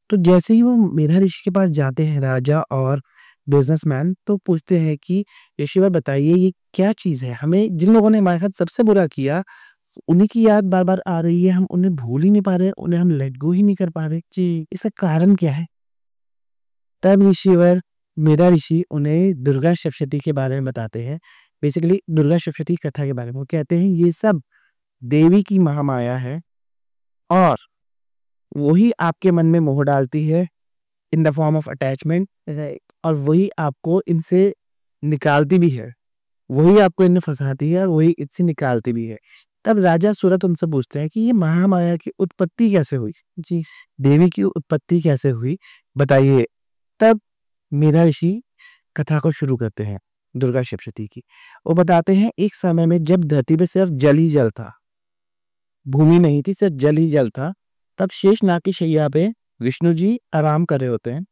तो जैसे ही वो मेधा ऋषि के पास जाते हैं राजा और बिजनेसमैन, तो पूछते हैं कि ऋषिवर बताइए ये क्या चीज है, हमें जिन लोगों ने हमारे साथ सबसे बुरा किया उन्हीं की याद बार बार आ रही है, हम उन्हें भूल ही नहीं पा रहे, उन्हें हम लेट गो ही नहीं कर पा रहे। जी, इसका कारण क्या है? तब ऋषिवर मेधा ऋषि उन्हें दुर्गा सप्तशती के बारे में बताते हैं। बेसिकली दुर्गा सप्तशती कथा के बारे में वो कहते हैं, ये सब देवी की महामाया है, और वही आपके मन में मोह डालती है in the form of attachment, right, और वही आपको इनसे निकालती भी है, वही आपको इनमें फंसाती है और वही इससे निकालती भी है। तब राजा सूरत उनसे पूछते हैं कि ये महामाया की उत्पत्ति कैसे हुई? जी, देवी की उत्पत्ति कैसे हुई, बताइए। तब मेधा ऋषि कथा को शुरू करते हैं दुर्गा सप्तशती की। वो बताते हैं, एक समय में जब धरती पे सिर्फ जल ही जल था, भूमि नहीं थी, सिर्फ जल ही जल था, तब शेषनाग की शैया पे विष्णु जी आराम कर रहे होते हैं।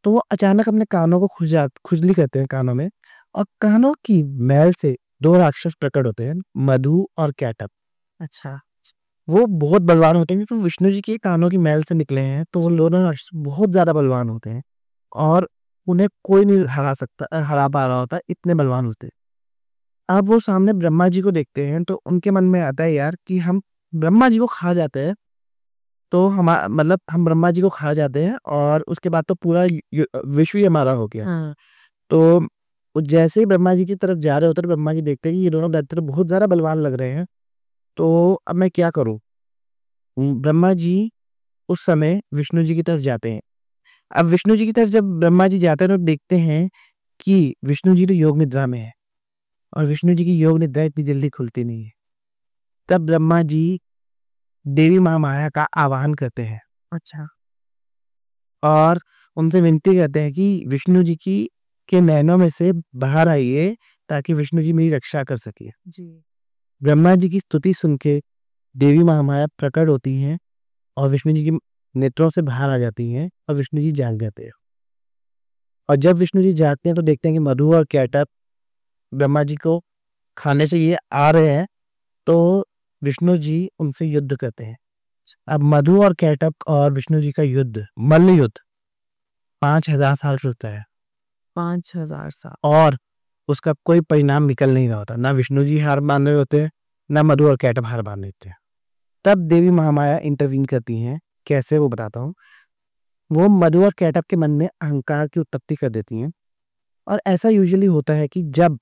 तो वो अचानक अपने कानों को खुजली करते हैं कानों में, और कानों की मैल से दो राक्षस प्रकट होते हैं, मधु और कैटअप। अच्छा, वो बहुत बलवान होते हैं, क्योंकि विष्णु जी के कानों की मैल से निकले हैं, तो वो दोनों राक्षस बहुत ज्यादा बलवान होते हैं, और उन्हें कोई नहीं हरा पा रहा होता, इतने बलवान होते हैं। अब वो सामने ब्रह्मा जी को देखते हैं, तो उनके मन में आता है यार कि हम ब्रह्मा जी को खा जाते हैं, तो मतलब हम ब्रह्मा जी को खा जाते हैं और उसके बाद तो पूरा विश्व ही हमारा हो गया। हाँ। तो वो जैसे ही ब्रह्मा जी की तरफ जा रहे होते हैं, ब्रह्मा जी देखते हैं कि ये दोनों दैत्य बहुत ज्यादा बलवान लग रहे हैं, तो अब मैं क्या करूं? ब्रह्मा जी उस समय विष्णु जी की तरफ जाते हैं। अब विष्णु जी की तरफ जब ब्रह्मा जी जाते हैं, तो देखते हैं कि विष्णु जी तो योग निद्रा में है, और विष्णु जी की योग निद्रा इतनी जल्दी खुलती नहीं है। तब ब्रह्मा जी देवी महामाया का आवाहन करते हैं। अच्छा, और उनसे विनती करते हैं कि विष्णु जी की के नैनों में से बाहर आइए, ताकि विष्णु जी मेरी रक्षा कर सके। जी। ब्रह्मा जी की स्तुति सुन के देवी महामाया प्रकट होती हैं, और विष्णु जी की नेत्रों से बाहर आ जाती हैं, और विष्णु जी जाग जाते हैं। और जब विष्णु जी जागते हैं, तो देखते हैं कि मधु और कैटअप ब्रह्मा जी को खाने से ये आ रहे हैं, तो विष्णु जी उनसे युद्ध करते हैं। अब मधु और कैटअप और विष्णु जी का युद्ध, मल्ल युद्ध 5000 साल चलता है। 5000 साल, और उसका कोई परिणाम निकल नहीं रहा होता। ना विष्णु जी हार मान रहे होते हैं, ना मधु और कैटअप हार मान रहे होते हैं। तब देवी महामाया इंटरवीन करती हैं। कैसे, वो बताता हूँ। वो मधु और कैटअप के मन में अहंकार की उत्पत्ति कर देती हैं, और ऐसा यूजुअली होता है कि जब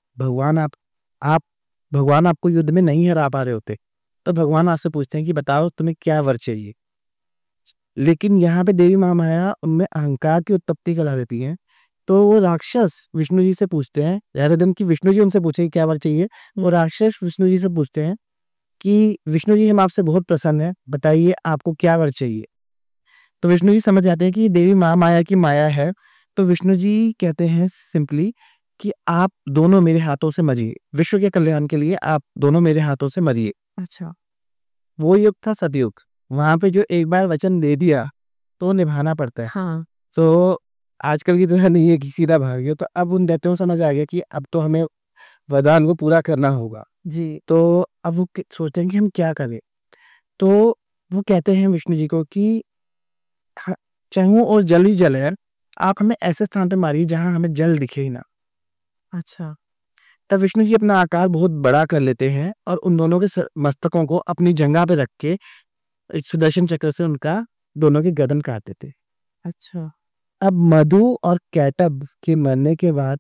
आप भगवान आपको युद्ध में नहीं हरा पा रहे होते, तो भगवान आपसे पूछते हैं कि बताओ तुम्हें क्या वर चाहिए। लेकिन यहाँ पे देवी महामाया उनमें अहंकार की उत्पत्ति करा देती हैं। तो वो राक्षस विष्णु जी से पूछते हैं, rather than कि विष्णु जी उनसे पूछे कि क्या वर चाहिए, वो राक्षस विष्णु जी से पूछते हैं कि विष्णु जी हम आपसे बहुत प्रसन्न हैं, बताइए आपको क्या वर चाहिए। तो विष्णु जी समझ जाते हैं कि ये देवी महामाया की माया है। तो विष्णु जी कहते हैं सिंपली कि आप दोनों मेरे हाथों से मरिए, विश्व के कल्याण के लिए आप दोनों मेरे हाथों से मरिए। अच्छा। वो युग था सतयुग, वहां पे जो एक बार वचन दे दिया तो निभाना पड़ता है। हाँ। तो आजकल की तरह नहीं है कि सीधा भाग गए। तो अब उन दैत्यों को समझ आ गया कि अब तो हमें वरदान को पूरा करना होगा। जी। तो अब वो सोचते हैं कि हम क्या करें। तो वो कहते हैं विष्णु जी को कि चाहूं और जल ही जल है, आप हमें ऐसे स्थान पे मारिए जहां हमें जल दिखे ही ना। अच्छा। तब विष्णु जी अपना आकार बहुत बड़ा कर लेते हैं और उन दोनों के मस्तकों को अपनी जगह पे रख के एक सुदर्शन चक्र से उनका दोनों की गर्दन काट देते। अच्छा। अब मधु और कैटब के मरने के बाद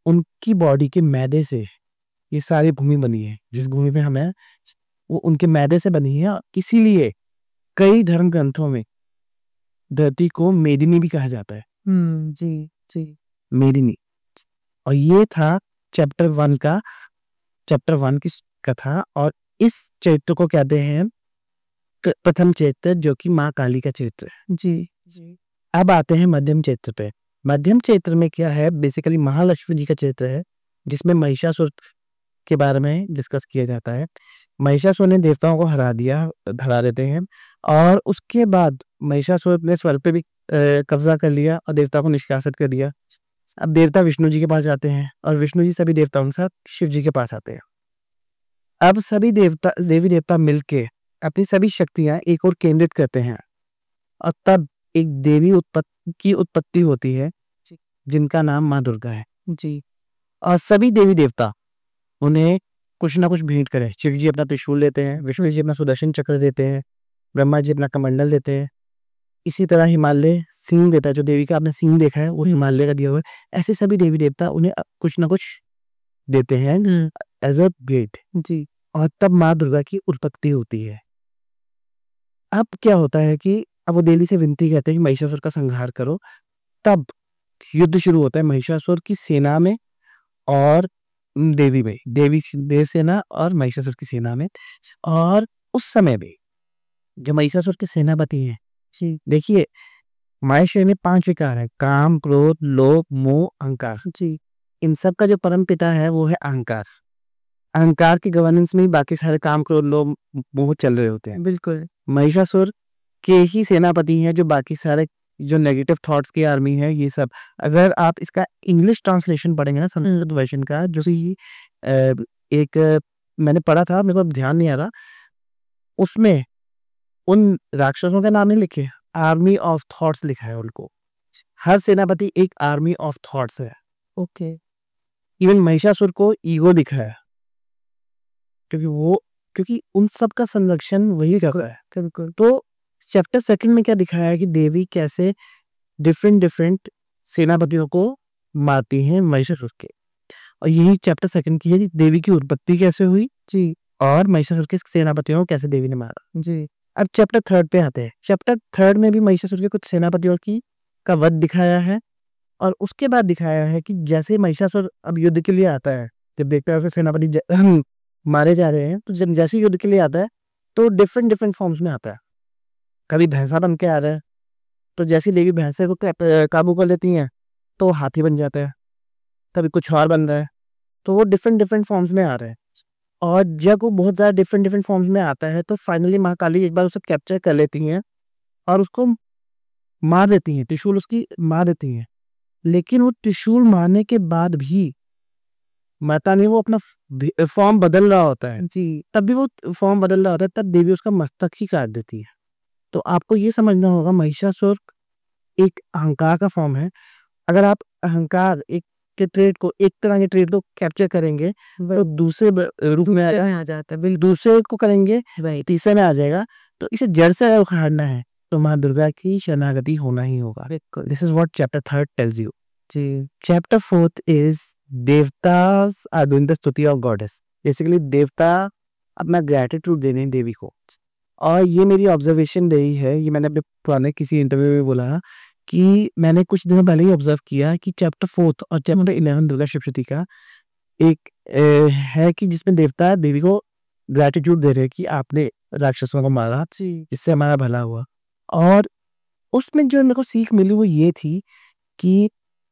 उनकी बॉडी के मैदे से ये सारी भूमि बनी है, जिस भूमि पे हमें, वो उनके मैदे से बनी है। इसीलिए कई धर्म ग्रंथों में धरती को मेदिनी भी कहा जाता है। जी। जी। मेदिनी। और ये था चैप्टर 1 की कथा। और इस चरित्र को कहते हैं प्रथम चरित्र, जो कि माँ काली का चरित्र है। जी। जी। अब आते हैं मध्यम चरित्र पे। मध्यम चरित्र में क्या है, बेसिकली महालक्ष्मी जी का चरित्र है, जिसमें महिषासुर के बारे में डिस्कस किया जाता है। महिषासुर ने देवताओं को हरा देते हैं और उसके बाद महिषासुर ने स्वर्ग पे भी कब्जा कर लिया और देवताओं को निष्कासित कर दिया। अब देवता विष्णु जी के पास जाते हैं और विष्णु जी सभी देवताओं के साथ शिव जी के पास आते हैं। अब सभी देवी देवता मिलके अपनी सभी शक्तियां एक और केंद्रित करते हैं और तब एक देवी की उत्पत्ति होती है, जिनका नाम माँ दुर्गा है। जी। और सभी देवी देवता उन्हें कुछ ना कुछ भेंट करें। शिव जी अपना त्रिशूल देते हैं, विष्णु जी अपना सुदर्शन चक्र देते हैं, ब्रह्मा जी अपना कमंडल देते हैं। इसी तरह हिमालय सिंह देता है, जो देवी का आपने सिंह देखा है वो हिमालय का दिया हुआ है। ऐसे सभी देवी देवता उन्हें कुछ ना कुछ देते हैं एज अ भेंट। जी। और तब माँ दुर्गा की उत्पत्ति होती है। अब क्या होता है कि अब वो देवी से विनती कहते हैं कि महिषासुर का संहार करो। तब युद्ध शुरू होता है महिषासुर की सेना में और देव सेना और महिषासुर की सेना में। और उस समय में जो महिषासुर के सेनापति हैं, जी। देखिए माहेश्वर में 5 विकार है, काम, क्रोध, लोभ, मोह, अहंकार। जी। इन सब का जो परम पिता है वो है अहंकार। अहंकार की गवर्नेंस में ही बाकी सारे काम, क्रोध, लोभ, मोह चल रहे होते हैं। बिल्कुल। महिषासुर के ही सेनापति हैं जो बाकी सारे जो नेगेटिव थॉट्स की आर्मी है ये सब। अगर आप इसका इंग्लिश ट्रांसलेशन पढ़ेंगे ना संस्कृत वर्जन का, जो कि मैंने पढ़ा था, मेरे को अब ध्यान नहीं आ रहा, उसमें उन राक्षसों के नाम नहीं लिखे, आर्मी ऑफ थॉट्स लिखा है उनको। हर सेनापति एक आर्मी ऑफ थॉट्स है। ओके। इवन महिषासुर को ईगो दिखा है, क्योंकि उन सब का संरक्षण वही कर रहा है। बिल्कुल। तो चैप्टर 2 में क्या दिखाया है कि देवी कैसे डिफरेंट सेनापतियों को मारती हैं महिषासुर के। और यही चैप्टर 2 की है कि देवी की उत्पत्ति कैसे हुई जी। और महिषासुर के सेनापतियों को कैसे देवी ने मारा। जी। अब चैप्टर 3 पे आते हैं। चैप्टर 3 में भी महिषासुर के कुछ सेनापतियों का वध दिखाया है। और उसके बाद दिखाया है कि जैसे महिषासुर अब युद्ध के लिए आता है, जब देखता है उसके सेनापति मारे जा रहे हैं, तो जब जैसे युद्ध के लिए आता है तो डिफरेंट फॉर्म्स में आता है। कभी भैंसा बन के आ रहा है, तो जैसी देवी भैंसे को काबू कर लेती हैं तो हाथी बन जाता है। कभी कुछ और बन रहा है, तो वो डिफरेंट फॉर्म्स में आ रहा है। और जब वो बहुत ज़्यादा डिफरेंट फॉर्म्स में आता है तो फाइनली माँ काली एक बार उसे कैप्चर कर लेती हैं और उसको मार देती हैं, त्रिशूल उसकी मार देती हैं। लेकिन वो त्रिशूल मारने के बाद भी माता नहीं, वो अपना फॉर्म बदल रहा होता है। जी। तब भी वो फॉर्म बदल रहा होता है, तब देवी उसका मस्तक ही काट देती है। तो आपको ये समझना होगा महिषासुर एक अहंकार का फॉर्म है। अगर आप अहंकार एक तरह के ट्रेड को कैप्चर करेंगे तो दूसरे रूप में आ जाता है। बिल्कुल। दूसरे को करेंगे, तीसरे में आ जाएगा। तो इसे जड़ से अगर उखाड़ना है तो माँ दुर्गा की शरणागति होना ही होगा। बिल्कुल। This is what chapter 3 tells you. जी। Chapter 4 is devatas are doing the stuti of goddess. Basically देवता अपना ग्रेटिट्यूड देने देवी को, और ये मेरी ऑब्जर्वेशन रही है, ये मैंने अपने पुराने किसी इंटरव्यू में बोला कि मैंने कुछ दिनों पहले ही ऑब्जर्व किया कि चैप्टर 4 और चैप्टर 11 दुर्गा सप्तशती का एक है कि जिसमें देवता देवी को ग्रैटिट्यूड दे रहे हैं कि आपने राक्षसों को मारा, इससे हमारा भला हुआ। और उसमें जो मेरे को सीख मिली वो ये थी कि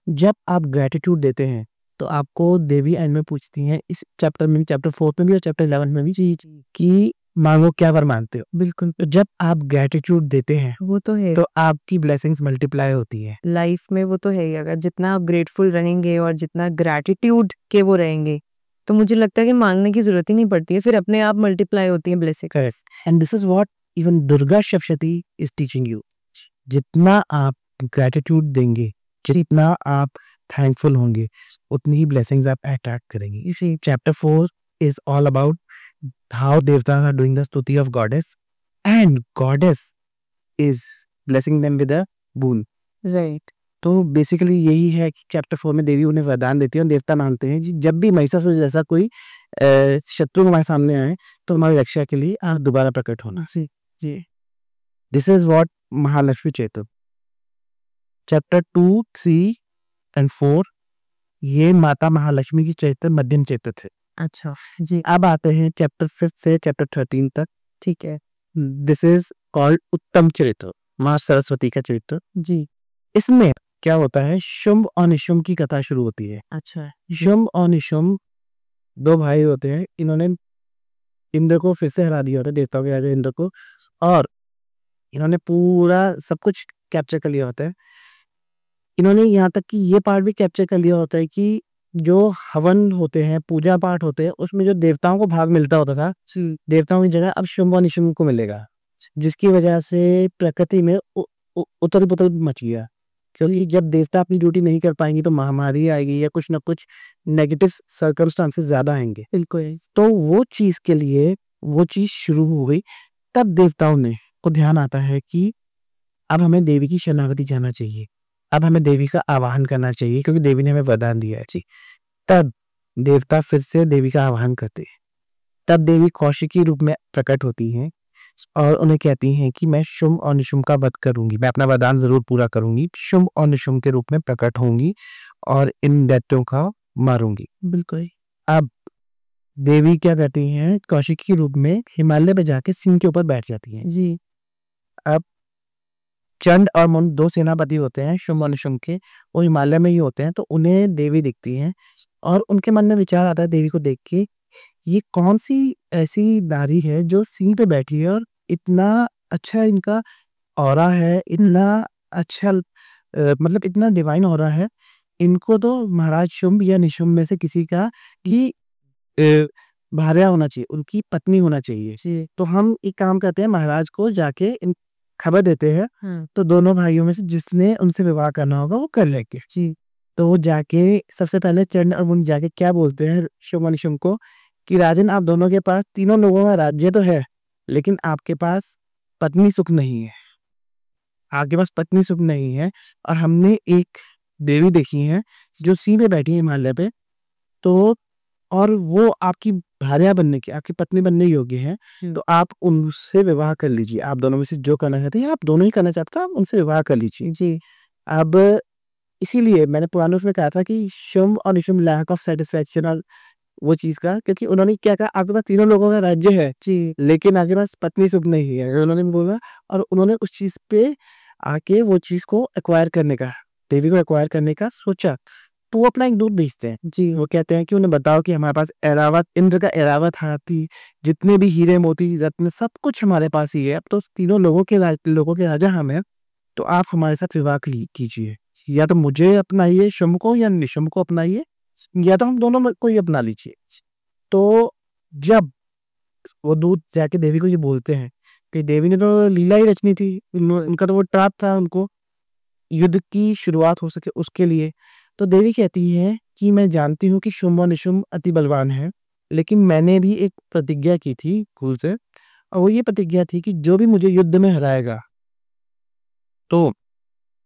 जब आप ग्रैटिट्यूड देते हैं तो आपको देवी एंड में पूछती हैं, इस चैप्टर में, चैप्टर 4 में भी और चैप्टर 11 में भी, कि मांगो क्या वर मांगते हो। बिल्कुल, तो जब आप ग्रैटिट्यूड देते हैं वो तो है तो आपकी ब्लेसिंग्स मल्टीप्लाई होती है। लाइफ में, वो तो है ही। अगर जितना आप ग्रेटफुल रहेंगे और जितना ग्रैटिट्यूड के वो रहेंगे, तो मुझे लगता है कि मांगने की जरूरत ही नहीं पड़ती है, फिर अपने आप मल्टीप्लाई होती है blessings. And this is what even Durga Saptashati is teaching you. जितना आप ग्रैटिट्यूड देंगे, जितना आप थैंकफुल होंगे, उतनी ही ब्लेसिंग्स आप अट्रैक्ट करेंगे। Chapter 4 is all about how devtas are doing the stuti of goddess and goddess is blessing them with a boon. Right, तो बेसिकली यही है कि चैप्टर 4 में देवी उन्हें वरदान देती है और देवता मांगते हैं कि जब भी महिषासुर जैसा कोई शत्रु हमारे सामने आए तो हमारी रक्षा के लिए आप दोबारा प्रकट होना। जी। दिस इज व्हाट महालक्ष्मी चैत्र। चैप्टर 2, 3 एंड 4 ये माता महालक्ष्मी की चैत्र मध्यम चैत्र थे। अच्छा जी, अब आते हैं चैप्टर 5 से चैप्टर 13 तक। ठीक है दिस इज कॉल्ड उत्तम चरित्र, माँ सरस्वती का चरित्र। जी। इसमें क्या होता है, शुंभ और निशुंभ की कथा शुरू होती है। अच्छा, शुंभ और निशुंभ दो भाई होते हैं। इन्होंने इंद्र को फिर से हरा दिया होता है, देवताओं के राजा इंद्र को, और इन्होंने पूरा सब कुछ कैप्चर कर लिया होता है। इन्होंने यहाँ तक कि ये पार्ट भी कैप्चर कर लिया होता है कि जो हवन होते हैं, पूजा पाठ होते हैं, उसमें जो देवताओं को भाग मिलता होता था, देवताओं की जगह अब शुंभ और निशुंभ को मिलेगा, जिसकी वजह से प्रकृति में उथल पुथल मच गया। क्योंकि जब देवता अपनी ड्यूटी नहीं कर पाएंगी तो महामारी आएगी या कुछ ना कुछ नेगेटिव सर्कमस्टांसेस ज्यादा आएंगे। बिल्कुल। तो वो चीज के लिए वो चीज शुरू हो गई। तब देवताओं ने को ध्यान आता है कि अब हमें देवी की शरणागति जाना चाहिए, अब हमें देवी का आवाहन करना चाहिए, क्योंकि देवी ने हमें वरदान दिया है जी। तब देवता फिर से देवी का आवाहन करते हैं। तब देवी कौशिकी रूप में प्रकट होती हैं और उन्हें कहती हैं कि मैं शुंभ और निशुंभ का वध करूंगी, मैं अपना वरदान जरूर पूरा करूंगी, शुंभ और निशुंभ के रूप में प्रकट होंगी और इन दैत्यों का मारूंगी। बिल्कुल। अब देवी क्या करती हैं, कौशिकी रूप में हिमालय पे जाके सिंह के ऊपर बैठ जाती हैं जी। अब चंड और मुंड दो सेनापति होते हैं शुंभ और निशुंभ के, वो हिमालय में ही होते हैं। तो उन्हें देवी दिखती हैं और उनके मन में विचार आता है देवी को देख के, ये कौन सी ऐसी नारी है जो सिंह पे बैठी है और इतना अच्छा इनका ऑरा है, इतना अच्छा मतलब इतना डिवाइन ऑरा है, इनको तो महाराज शुंभ या निशुंभ में से किसी का ही भार्या होना चाहिए, उनकी पत्नी होना चाहिए। तो हम एक काम करते हैं, महाराज को जाके खबर देते हैं, तो दोनों भाइयों में से जिसने उनसे विवाह करना होगा वो कर लेंगे जी। तो वो जाके सबसे पहले चंड और मुंड जाके क्या बोलते हैं शुंभ और निशुंभ को कि राजन, आप दोनों के पास तीनों लोगों का राज्य तो है, लेकिन आपके पास पत्नी सुख नहीं है, आपके पास पत्नी सुख नहीं है। और हमने एक देवी देखी है जो सिंह पे बैठी है हिमालय पे, तो और वो आपकी भार्या बनने की, आपकी पत्नी बनने योग्य है, तो आप उनसे विवाह कर लीजिए। आप दोनों में से जो करना चाहते हैं, आप दोनों ही करना चाहते हैं, आप उनसे विवाह कर लीजिए जी। अब इसीलिए मैंने पुराने उसमें कहा था कि शुंभ और निशुंभ लैक ऑफ सेटिस्फैक्शन और वो चीज का, क्योंकि उन्होंने क्या कहा, आपके पास तीनों लोगों का राज्य है जी, लेकिन आपके पास पत्नी सुख नहीं है, उन्होंने बोला। और उन्होंने उस चीज पे आके वो चीज को एक्वायर करने का, देवी को एक्वायर करने का सोचा। तो वो अपना एक दूत भेजते हैं जी, वो कहते हैं कि उन्हें बताओ कि हमारे पास ऐरावत, इंद्र का ऐरावत हाथी, जितने भी हीरे मोती रत्न सब कुछ हमारे पास ही है, अब तो तीनों लोगों के राजा हम हैं, तो आप हमारे साथ विवाह कीजिए। या तो मुझे अपनाइए शुंभ को, या निशुंभ को अपनाइए, या तो हम दोनों में कोई अपना लीजिए। तो जब वो दूत जाके देवी को ये बोलते हैं कि देवी ने तो लीला ही रचनी थी, उनका तो वो ट्रैप था, उनको युद्ध की शुरुआत हो सके उसके लिए। तो देवी कहती है कि मैं जानती हूँ कि शुंभ और निशुंभ अति बलवान है, लेकिन मैंने भी एक प्रतिज्ञा की थी कुल से, और वो ये प्रतिज्ञा थी कि जो भी मुझे युद्ध में हराएगा तो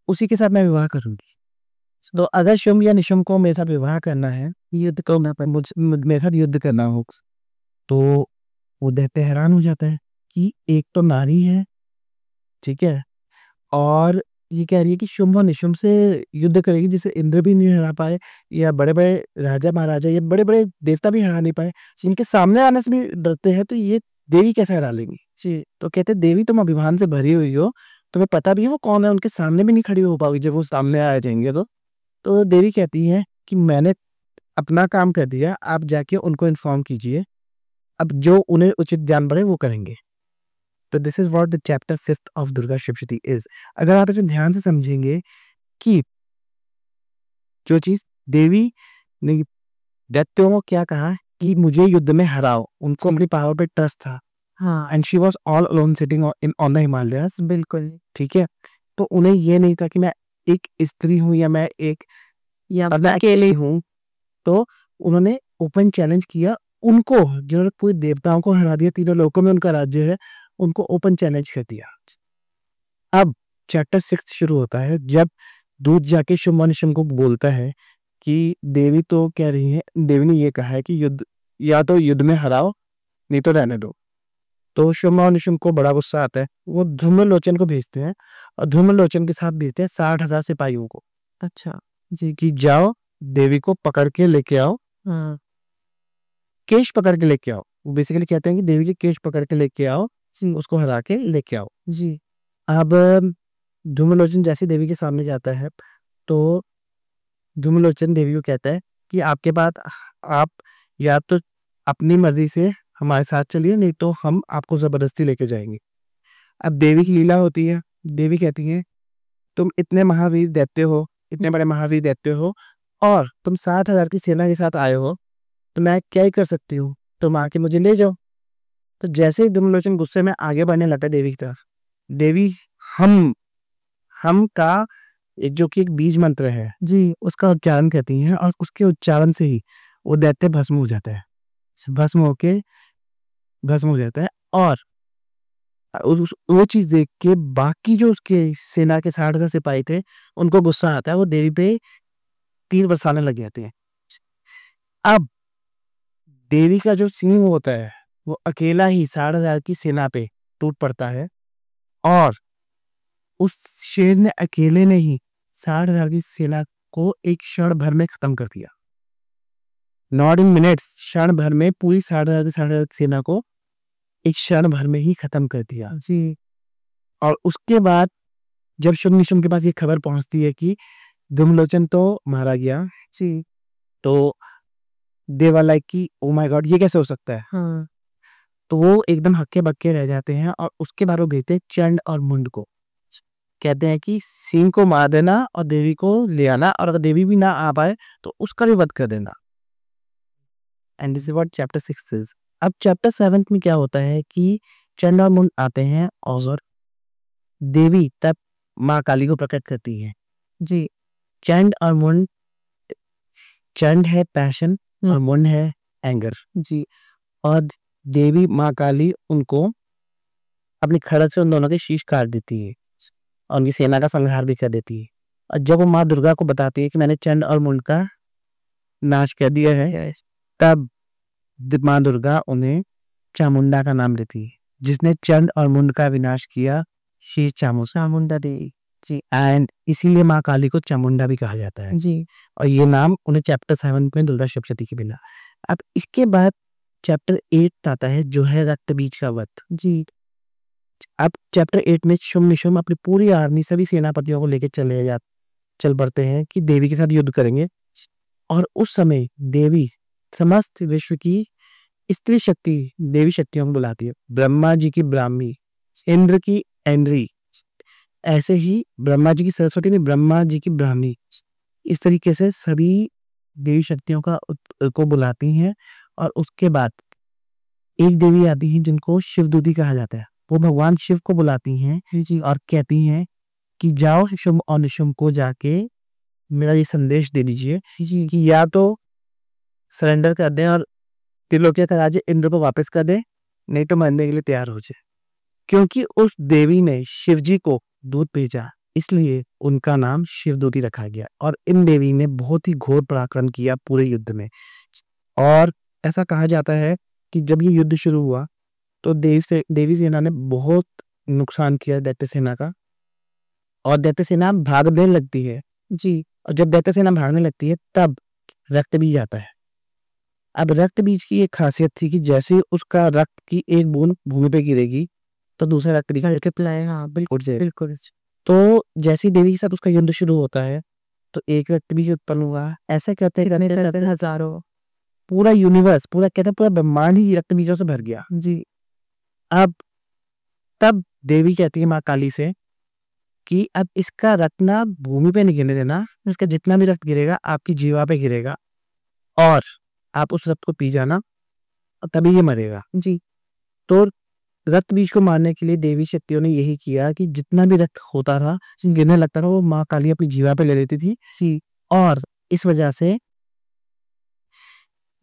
उसी के साथ मैं विवाह करूंगी। तो अगर शुंभ या निशुंभ को मेरे साथ विवाह करना है, युद्ध करना पर मेरे साथ युद्ध करना हो, तो वो दैत्य हैरान हो जाता है कि एक तो नारी है, ठीक है, और ये कह रही है कि शुंभ और निशुंभ से युद्ध करेगी जिसे इंद्र भी नहीं हरा पाए, या बड़े बड़े राजा महाराजा या बड़े बड़े देवता भी हरा नहीं पाए, इनके सामने आने से भी डरते हैं, तो ये देवी कैसे हरा लेंगी जी। तो कहते देवी तुम अभिमान से भरी हुई हो, तुम्हें पता भी है वो कौन है, उनके सामने भी नहीं खड़ी हो पाओगी जब वो सामने आ जाएंगे। तो देवी कहती है कि मैंने अपना काम कर दिया, आप जाके उनको इन्फॉर्म कीजिए, अब जो उन्हें उचित ज्ञान बढ़े वो करेंगे। तो this is what the chapter 5 of Durga Saptashati is. अगर आप इसमें ध्यान से समझेंगे कि जो चीज देवी ने दैत्यों को क्या कहा कि मुझे युद्ध में हराओ, उनको अपनी पावर पे ट्रस्ट था, हाँ, and she was all alone sitting in on the Himalayas, बिल्कुल, ठीक है। तो उन्हें ये नहीं था कि मैं एक स्त्री हूं या मैं एक या मैं अकेले हूं, तो उन्होंने ओपन चैलेंज किया उनको, जिन्होंने पूरे देवताओं को हरा दिया, तीनों लोकों में उनका राज्य है, उनको ओपन चैलेंज कर दिया। अब चैप्टर 6 शुरू होता है जब दूत जाके शुंभ और निशुंभ को बोलता है कि देवी तो कह रही है, देवी ने ये कहा है कि युद्ध या तो युद्ध में हराओ नहीं तो रहने दो। तो शुंभ और निशुंभ को बड़ा गुस्सा आता है, वो धूम्रलोचन को भेजते हैं और धूम्रलोचन के साथ भेजते हैं 60,000 सिपाहियों को, अच्छा जी, कि जाओ देवी को पकड़ के लेके आओ, हाँ, केश पकड़ के लेके आओ। वो बेसिकली कहते हैं कि देवी के केश पकड़ के लेके आओ जी, उसको हरा के लेके आओ जी। अब धूम्रलोचन जैसे देवी के सामने जाता है तो धूम्रलोचन देवी को कहता है कि आपके बाद आप या तो अपनी मर्जी से हमारे साथ चलिए, नहीं तो हम आपको जबरदस्ती लेके जाएंगे। अब देवी की लीला होती है, देवी कहती है तुम इतने महावीर दैत्य हो, इतने बड़े महावीर दैत्य हो, और तुम 60,000 की सेना के साथ आए हो, तो मैं क्या ही कर सकती हूँ, तुम आके मुझे ले जाओ। तो जैसे ही धूम्रलोचन गुस्से में आगे बढ़ने लगा देवी की तरफ, देवी हम का एक जो कि एक बीज मंत्र है जी, उसका उच्चारण करती हैं और उसके उच्चारण से ही वो दैत्य भस्म हो जाता है, भस्म होके भस्म हो जाता है। और वो चीज देख के बाकी जो उसके सेना के 60,000 सिपाही थे उनको गुस्सा आता है, वो देवी पे तीर बरसाने लग जाते हैं। अब देवी का जो सिंह होता है वो अकेला ही 60,000 की सेना पे टूट पड़ता है, और उस शेर ने अकेले ने ही 60,000 की सेना को एक क्षण भर में खत्म कर दिया। नॉट इन मिनट्स, क्षण भर में पूरी 60,000 की सेना को एक क्षण भर में ही खत्म कर दिया जी। और उसके बाद जब शुंभ निशुंभ के पास ये खबर पहुंचती है कि धूम्रलोचन तो मारा गया जी, तो दे वर लाइक कि ओ माय गॉड ये कैसे हो सकता है, हाँ। तो वो एकदम हक्के बक्के रह जाते हैं और उसके बाद वो भेजते हैं चंड और मुंड को, कहते हैं कि सिंह को मार देना और देवी को ले आना, और अगर देवी भी ना आ पाए तो उसका भी वध कर देना। And this is what chapter 6 is. अब चैप्टर 7 में क्या होता है कि चंड और मुंड आते हैं और देवी तब माँ काली को प्रकट करती है जी। चंड और मुंड, चंड है पैशन और मुंड है एंगर जी, और देवी माँ काली उनको अपनी खड़ग से उन दोनों के शीश काट देती है और उनकी सेना का संहार भी कर देती है। और जब वो माँ दुर्गा को बताती है कि मैंने चंड और मुंड का नाश कर दिया है, तब माँ दुर्गा उन्हें चामुंडा का नाम देती है, जिसने चंड और मुंड का विनाश किया, शी चामुंडा देवी जी। एंड इसीलिए माँ काली को चामुंडा भी कहा जाता है जी, और ये नाम उन्हें चैप्टर 7 में दुर्गा सप्तशती की मिला। अब इसके बाद चैप्टर 8 आता है जो है रक्त बीज का वध जी। अब चैप्टर 8 में शुंभ निशुंभ अपनी पूरी आर्मी सभी सेनापतियों को लेकर चल पड़ते हैं कि देवी के साथ युद्ध करेंगे। और उस समय देवी समस्त विश्व की स्त्री शक्ति देवी शक्तियों को बुलाती है, ब्रह्मा जी की ब्राह्मी, इंद्र की इंद्री, ऐसे ही ब्रह्मा जी की सरस्वती ने ब्रह्मा जी की ब्राह्मी, इस तरीके से सभी देवी शक्तियों को बुलाती हैं। और उसके बाद एक देवी आती है जिनको शिवदूती कहा जाता है, वो भगवान शिव को बुलाती हैं जी, और कहती हैं कि जाओ शुंभ और निशुंभ को जाके मेरा ये संदेश दे दीजिए कि या तो सरेंडर कर दें और त्रिलोकी का राज्य इंद्र को वापस कर दें, नहीं तो मरने के लिए तैयार हो जाए। क्योंकि उस देवी ने शिवजी को दूत भेजा, इसलिए उनका नाम शिवदूती रखा गया। और इन देवी ने बहुत ही घोर पराक्रम किया पूरे युद्ध में। और ऐसा कहा जाता है कि जब ये युद्ध शुरू हुआ तो देवी सेना ने बहुत नुकसान किया दैत्य सेना का, और दैत्य सेना भागने लगती है जी। और जब दैत्य सेना भागने लगती है तब रक्त बीज आता है। अब रक्त बीज की एक खासियत थी कि जैसे उसका रक्त की एक बूंद भूमि पे गिरेगी तो दूसरा रक्त बीज उठ जाएगा। बिल्कुल। तो जैसी देवी के साथ उसका युद्ध शुरू होता है तो एक रक्त बीज उत्पन्न हुआ। ऐसे करते करते हजारों, पूरा यूनिवर्स, पूरा कहते हैं पूरा ब्रह्मांड ही रक्त बीजों से भर गया जी। अब तब देवी कहती है माँ काली से कि अब इसका रक्त ना भूमि पे नहीं गिरने देना, इसका जितना भी रक्त गिरेगा आपकी जीवा पे गिरेगा और आप उस रक्त को पी जाना, तभी ये मरेगा जी। तो रक्त बीज को मारने के लिए देवी शक्तियों ने यही किया कि जितना भी रक्त होता था, गिरने लगता था, वो माँ काली अपनी जीवा पे ले लेती थी जी। और इस वजह से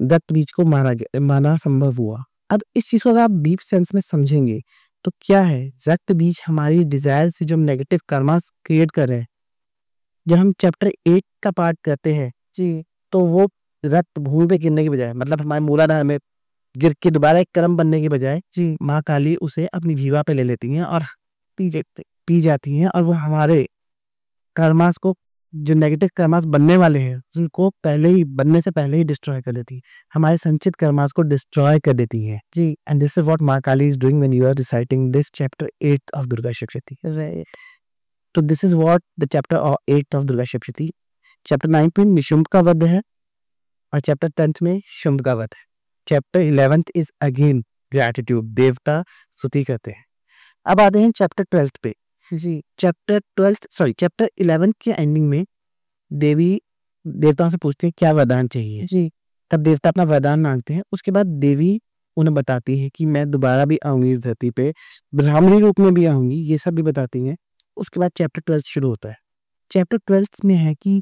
रक्त बीज को मारना संभव हुआ। अब इस चीज को अगर आप डीप सेंस में समझेंगे तो क्या है, रक्त बीज हमारी डिजायर से जो नेगेटिव कर्मास क्रिएट कर रहे हैं। जब हम चैप्टर 8 का पार्ट करते हैं जी, तो वो रक्त भूमि पे गिरने की बजाय, मतलब हमारे मूलाधार में गिर के दोबारा एक कर्म बनने की बजाय जी, माँ काली उसे अपनी जीवा पे ले लेती हैं और पी जाती हैं, और वो हमारे कर्मास को, जो नेगेटिव कर्मास बनने वाले हैं उनको पहले ही बनने से पहले ही डिस्ट्रॉय कर देती है, हमारे संचित कर्मास को डिस्ट्रॉय कर देती है जी। And this is what Maa Kali is doing when you are reciting this chapter 8 of Durga Saptashati, right. तो this is what the chapter 8 of Durga Saptashati. Chapter 9 में निशुंभ का वध है और चैप्टर 10 में शुंभ का वध है। चैप्टर 11 इज अगेन ग्रैटिट्यूड, देवता स्तुति करते हैं। अब आते हैं चैप्टर 12 पे जी। चैप्टर 11 के एंडिंग में देवी देवताओं से पूछते हैं क्या वरदान चाहिए जी। तब देवता अपना वरदान मांगते हैं। उसके बाद देवी उन्हें बताती है कि मैं दोबारा भी आऊंगी इस धरती पे, ब्राह्मणी रूप में भी आऊंगी, ये सब भी बताती हैं। उसके बाद चैप्टर 12 शुरू होता है। चैप्टर 12 में है कि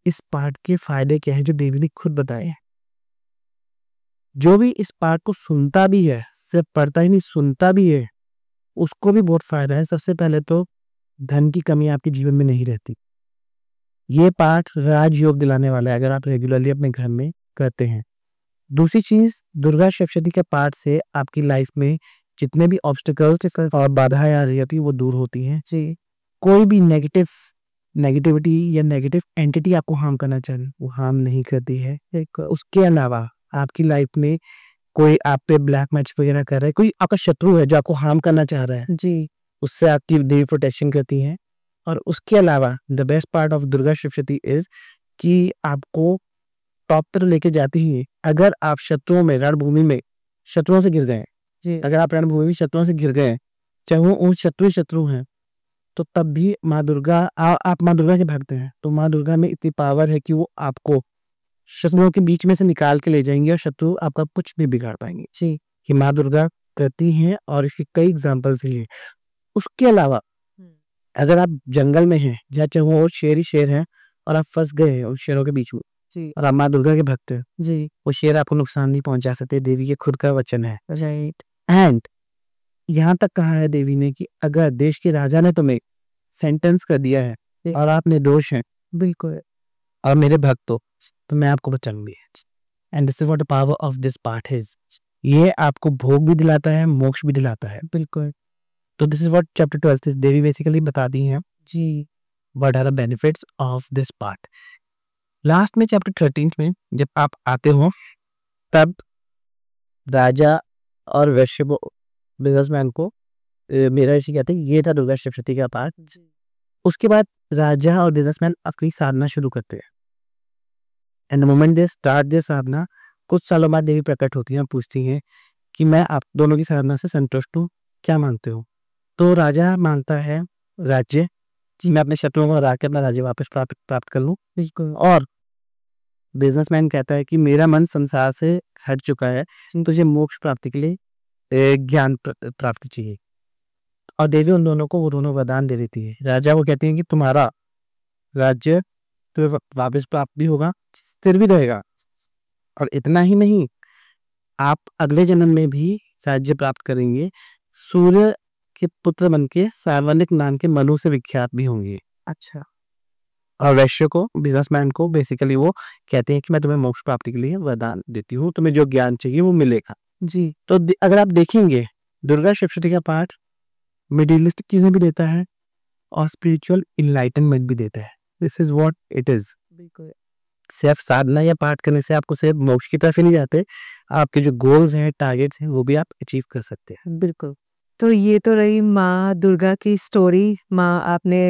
इस पाठ के फायदे क्या है, जो देवी ने खुद बताए हैं। जो भी इस पाठ को सुनता भी है, सिर्फ पढ़ता ही नहीं सुनता भी है, उसको भी बहुत फायदा है। सबसे पहले तो धन की कमी आपके जीवन में नहीं रहती। ये पाठ राजयोग दिलाने वाला है अगर आप रेगुलरली अपने घर में करते हैं। दूसरी चीज, दुर्गा सप्तशती के पाठ से आपकी लाइफ में जितने भी ऑब्स्टिकल्स और बाधाएं आ रही होती है वो दूर होती हैं जी। कोई भी नेगेटिविटी या नेगेटिव एंटिटी आपको हार्म करना चाहे वो हार्म नहीं करती है। उसके अलावा आपकी लाइफ में कोई आप पे ब्लैक मैच वगैरह कर रहा है, कोई आपका शत्रु है जो आपको हार्म करना चाह रहा है जी, उससे आपकी देवी प्रोटेक्शन करती है। और उसके अलावा the best part of Durga Saptashati is कि आपको टॉप पर लेके जाती ही। अगर आप शत्रुओं में, रणभूमि में शत्रुओं से गिर गए जी, अगर आप रणभूमि में शत्रुओं से गिर गए, चाहे वो उन शत्रु हैं, तो तब भी माँ दुर्गा, आप माँ दुर्गा के भक्त हैं तो माँ दुर्गा में इतनी पावर है कि वो आपको शत्रुओं के बीच में से निकाल के ले जाएंगे और शत्रु आपका कुछ भी बिगाड़ पाएंगे जी। ये माँ दुर्गा करती हैं और इसके कई एग्जाम्पल्स हैं। उसके अलावा अगर आप जंगल में हैं या चाहे वो शेर ही शेर है और आप फंस गए हैं उन शेरों के बीच में जी, और आप माँ दुर्गा के भक्त हैं जी, वो शेर आपको नुकसान नहीं पहुंचा सकते, देवी के खुद का वचन है, राइट। एंड यहाँ तक कहा है देवी ने कि अगर देश के राजा ने तुम्हें सेंटेंस कर दिया है और आप निर्दोष हैं बिल्कुल और मेरे भक्त हो, तो मैं आपको बचाऊंगी। And this is what the power of this part is. ये आपको भोग भी दिलाता है, मोक्ष भी दिलाता है बिल्कुल। तो this is what chapter 12 is. देवी बेसिकली बताती हैं जी what are the benefits of this part. Last में चैप्टर 13 में जब आप आते हो तब राजा और वैश्य बिजनेसमैन को मेरा ऋषि कहते हैं ये था दुर्गा सप्तशती का पार्ट। उसके बाद राजा और बिजनेसमैन अपनी साधना शुरू करते हैं। And the moment they start their sadhana, कुछ सालों बाद देवी प्रकट होती हैं, पूछती हैं कि मैं आप दोनों की साधना से संतुष्ट हूँ, क्या मांगते हो? तो राजा मांगता है राज्य जी, मैं अपने शत्रुओं को हरा के अपना राज्य वापस प्राप्त कर लूँ बिल्कुल। और बिजनेसमैन कहता है कि मेरा मन संसार से हट चुका है, तुझे मोक्ष प्राप्ति के लिए ज्ञान प्राप्ति चाहिए। और देवी उन दोनों को वो दोनों वरदान दे देती है। राजा को कहती है कि तुम्हारा राज्य तो वापस प्राप्त भी होगा, स्थिर भी रहेगा, और इतना ही नहीं, आप अगले जन्म में भी राज्य प्राप्त करेंगे, सूर्य के पुत्र बन के सार्वनिक नाम के मनु से विख्यात भी होंगे। अच्छा। और वैश्य को, बिजनेसमैन को बेसिकली वो कहते हैं कि मैं तुम्हें मोक्ष प्राप्ति के लिए वरदान देती हूँ, तुम्हें जो ज्ञान चाहिए वो मिलेगा जी। तो अगर आप देखेंगे दुर्गा सप्तशती का पाठ मेटीरियलिस्टिक चीजें भी देता है और स्पिरिचुअल इनलाइटनमेंट भी देता है। This is what it is. बिल्कुल। सिर्फ साधना या पाठ करने से आपको सिर्फ मोक्ष की तरफ ही नहीं जाते, आपके जो गोल्स हैं, टारगेट्स हैं, वो भी आप अचीव कर सकते हैं। बिल्कुल। तो ये तो रही माँ दुर्गा की स्टोरी। माँ आपने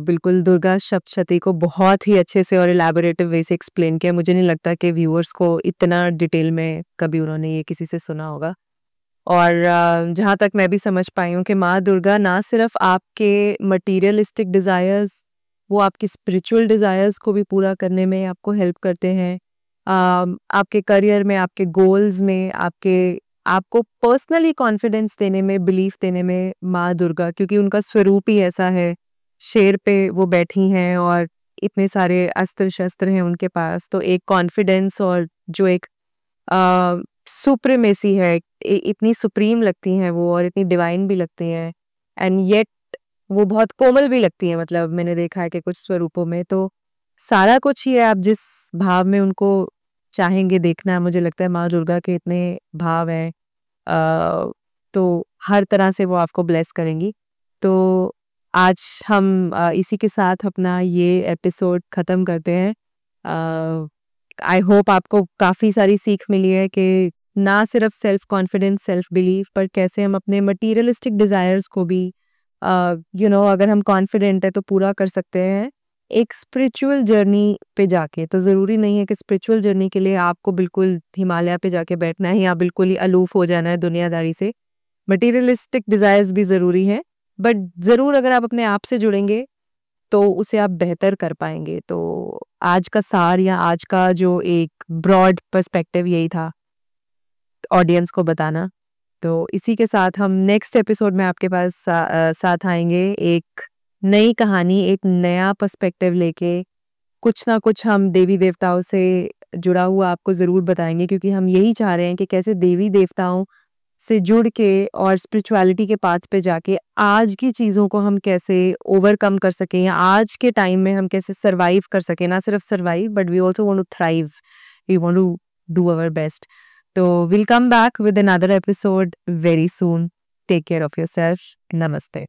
बिल्कुल दुर्गा सप्तशती को बहुत ही अच्छे से और इलैबोरेटिव वे से एक्सप्लेन किया। मुझे नहीं लगता कि व्यूअर्स को इतना डिटेल में कभी उन्होंने ये किसी से सुना होगा। और जहाँ तक मैं भी समझ पाई हूँ कि माँ दुर्गा ना सिर्फ आपके मटीरियलिस्टिक डिज़ायर्स, वो आपकी स्पिरिचुअल डिज़ायर्स को भी पूरा करने में आपको हेल्प करते हैं। आपके करियर में, आपके गोल्स में, आपको पर्सनली कॉन्फिडेंस देने में, बिलीफ देने में माँ दुर्गा, क्योंकि उनका स्वरूप ही ऐसा है, शेर पे वो बैठी हैं और इतने सारे अस्त्र शस्त्र हैं उनके पास, तो एक कॉन्फिडेंस और जो एक सुप्रीमेसी है, इतनी सुप्रीम लगती हैं वो और इतनी डिवाइन भी लगती हैं, एंड येट वो बहुत कोमल भी लगती हैं। मतलब मैंने देखा है कि कुछ स्वरूपों में तो सारा कुछ ही है। आप जिस भाव में उनको चाहेंगे देखना, मुझे लगता है माँ दुर्गा के इतने भाव हैं, तो हर तरह से वो आपको ब्लेस करेंगी। तो आज हम इसी के साथ अपना ये एपिसोड ख़त्म करते हैं। आई होप आपको काफ़ी सारी सीख मिली है कि ना सिर्फ सेल्फ कॉन्फिडेंस, सेल्फ बिलीफ, पर कैसे हम अपने मटीरियलिस्टिक डिज़ायर्स को भी अगर हम कॉन्फिडेंट है तो पूरा कर सकते हैं एक स्पिरिचुअल जर्नी पे जाके। तो ज़रूरी नहीं है कि स्पिरिचुअल जर्नी के लिए आपको बिल्कुल हिमालय पे जाके बैठना है या बिल्कुल ही अलूफ हो जाना है दुनियादारी से। मटीरियलिस्टिक डिज़ायर्स भी ज़रूरी हैं, बट ज़रूर अगर आप अपने आप से जुड़ेंगे तो उसे आप बेहतर कर पाएंगे। तो आज का सार या आज का जो एक ब्रॉड पर्सपेक्टिव यही था ऑडियंस को बताना। तो इसी के साथ हम नेक्स्ट एपिसोड में आपके पास साथ आएंगे एक नई कहानी, एक नया पर्सपेक्टिव लेके। कुछ ना कुछ हम देवी देवताओं से जुड़ा हुआ आपको ज़रूर बताएंगे, क्योंकि हम यही चाह रहे हैं कि कैसे देवी देवताओं से जुड़ के और स्पिरिचुअलिटी के पाथ पे जाके आज की चीज़ों को हम कैसे ओवरकम कर सकें, या आज के टाइम में हम कैसे सर्वाइव कर सकें। ना सिर्फ survive, but we also want to thrive, we want to do our best. तो we'll come back with another episode very soon. Take care of yourself. Namaste.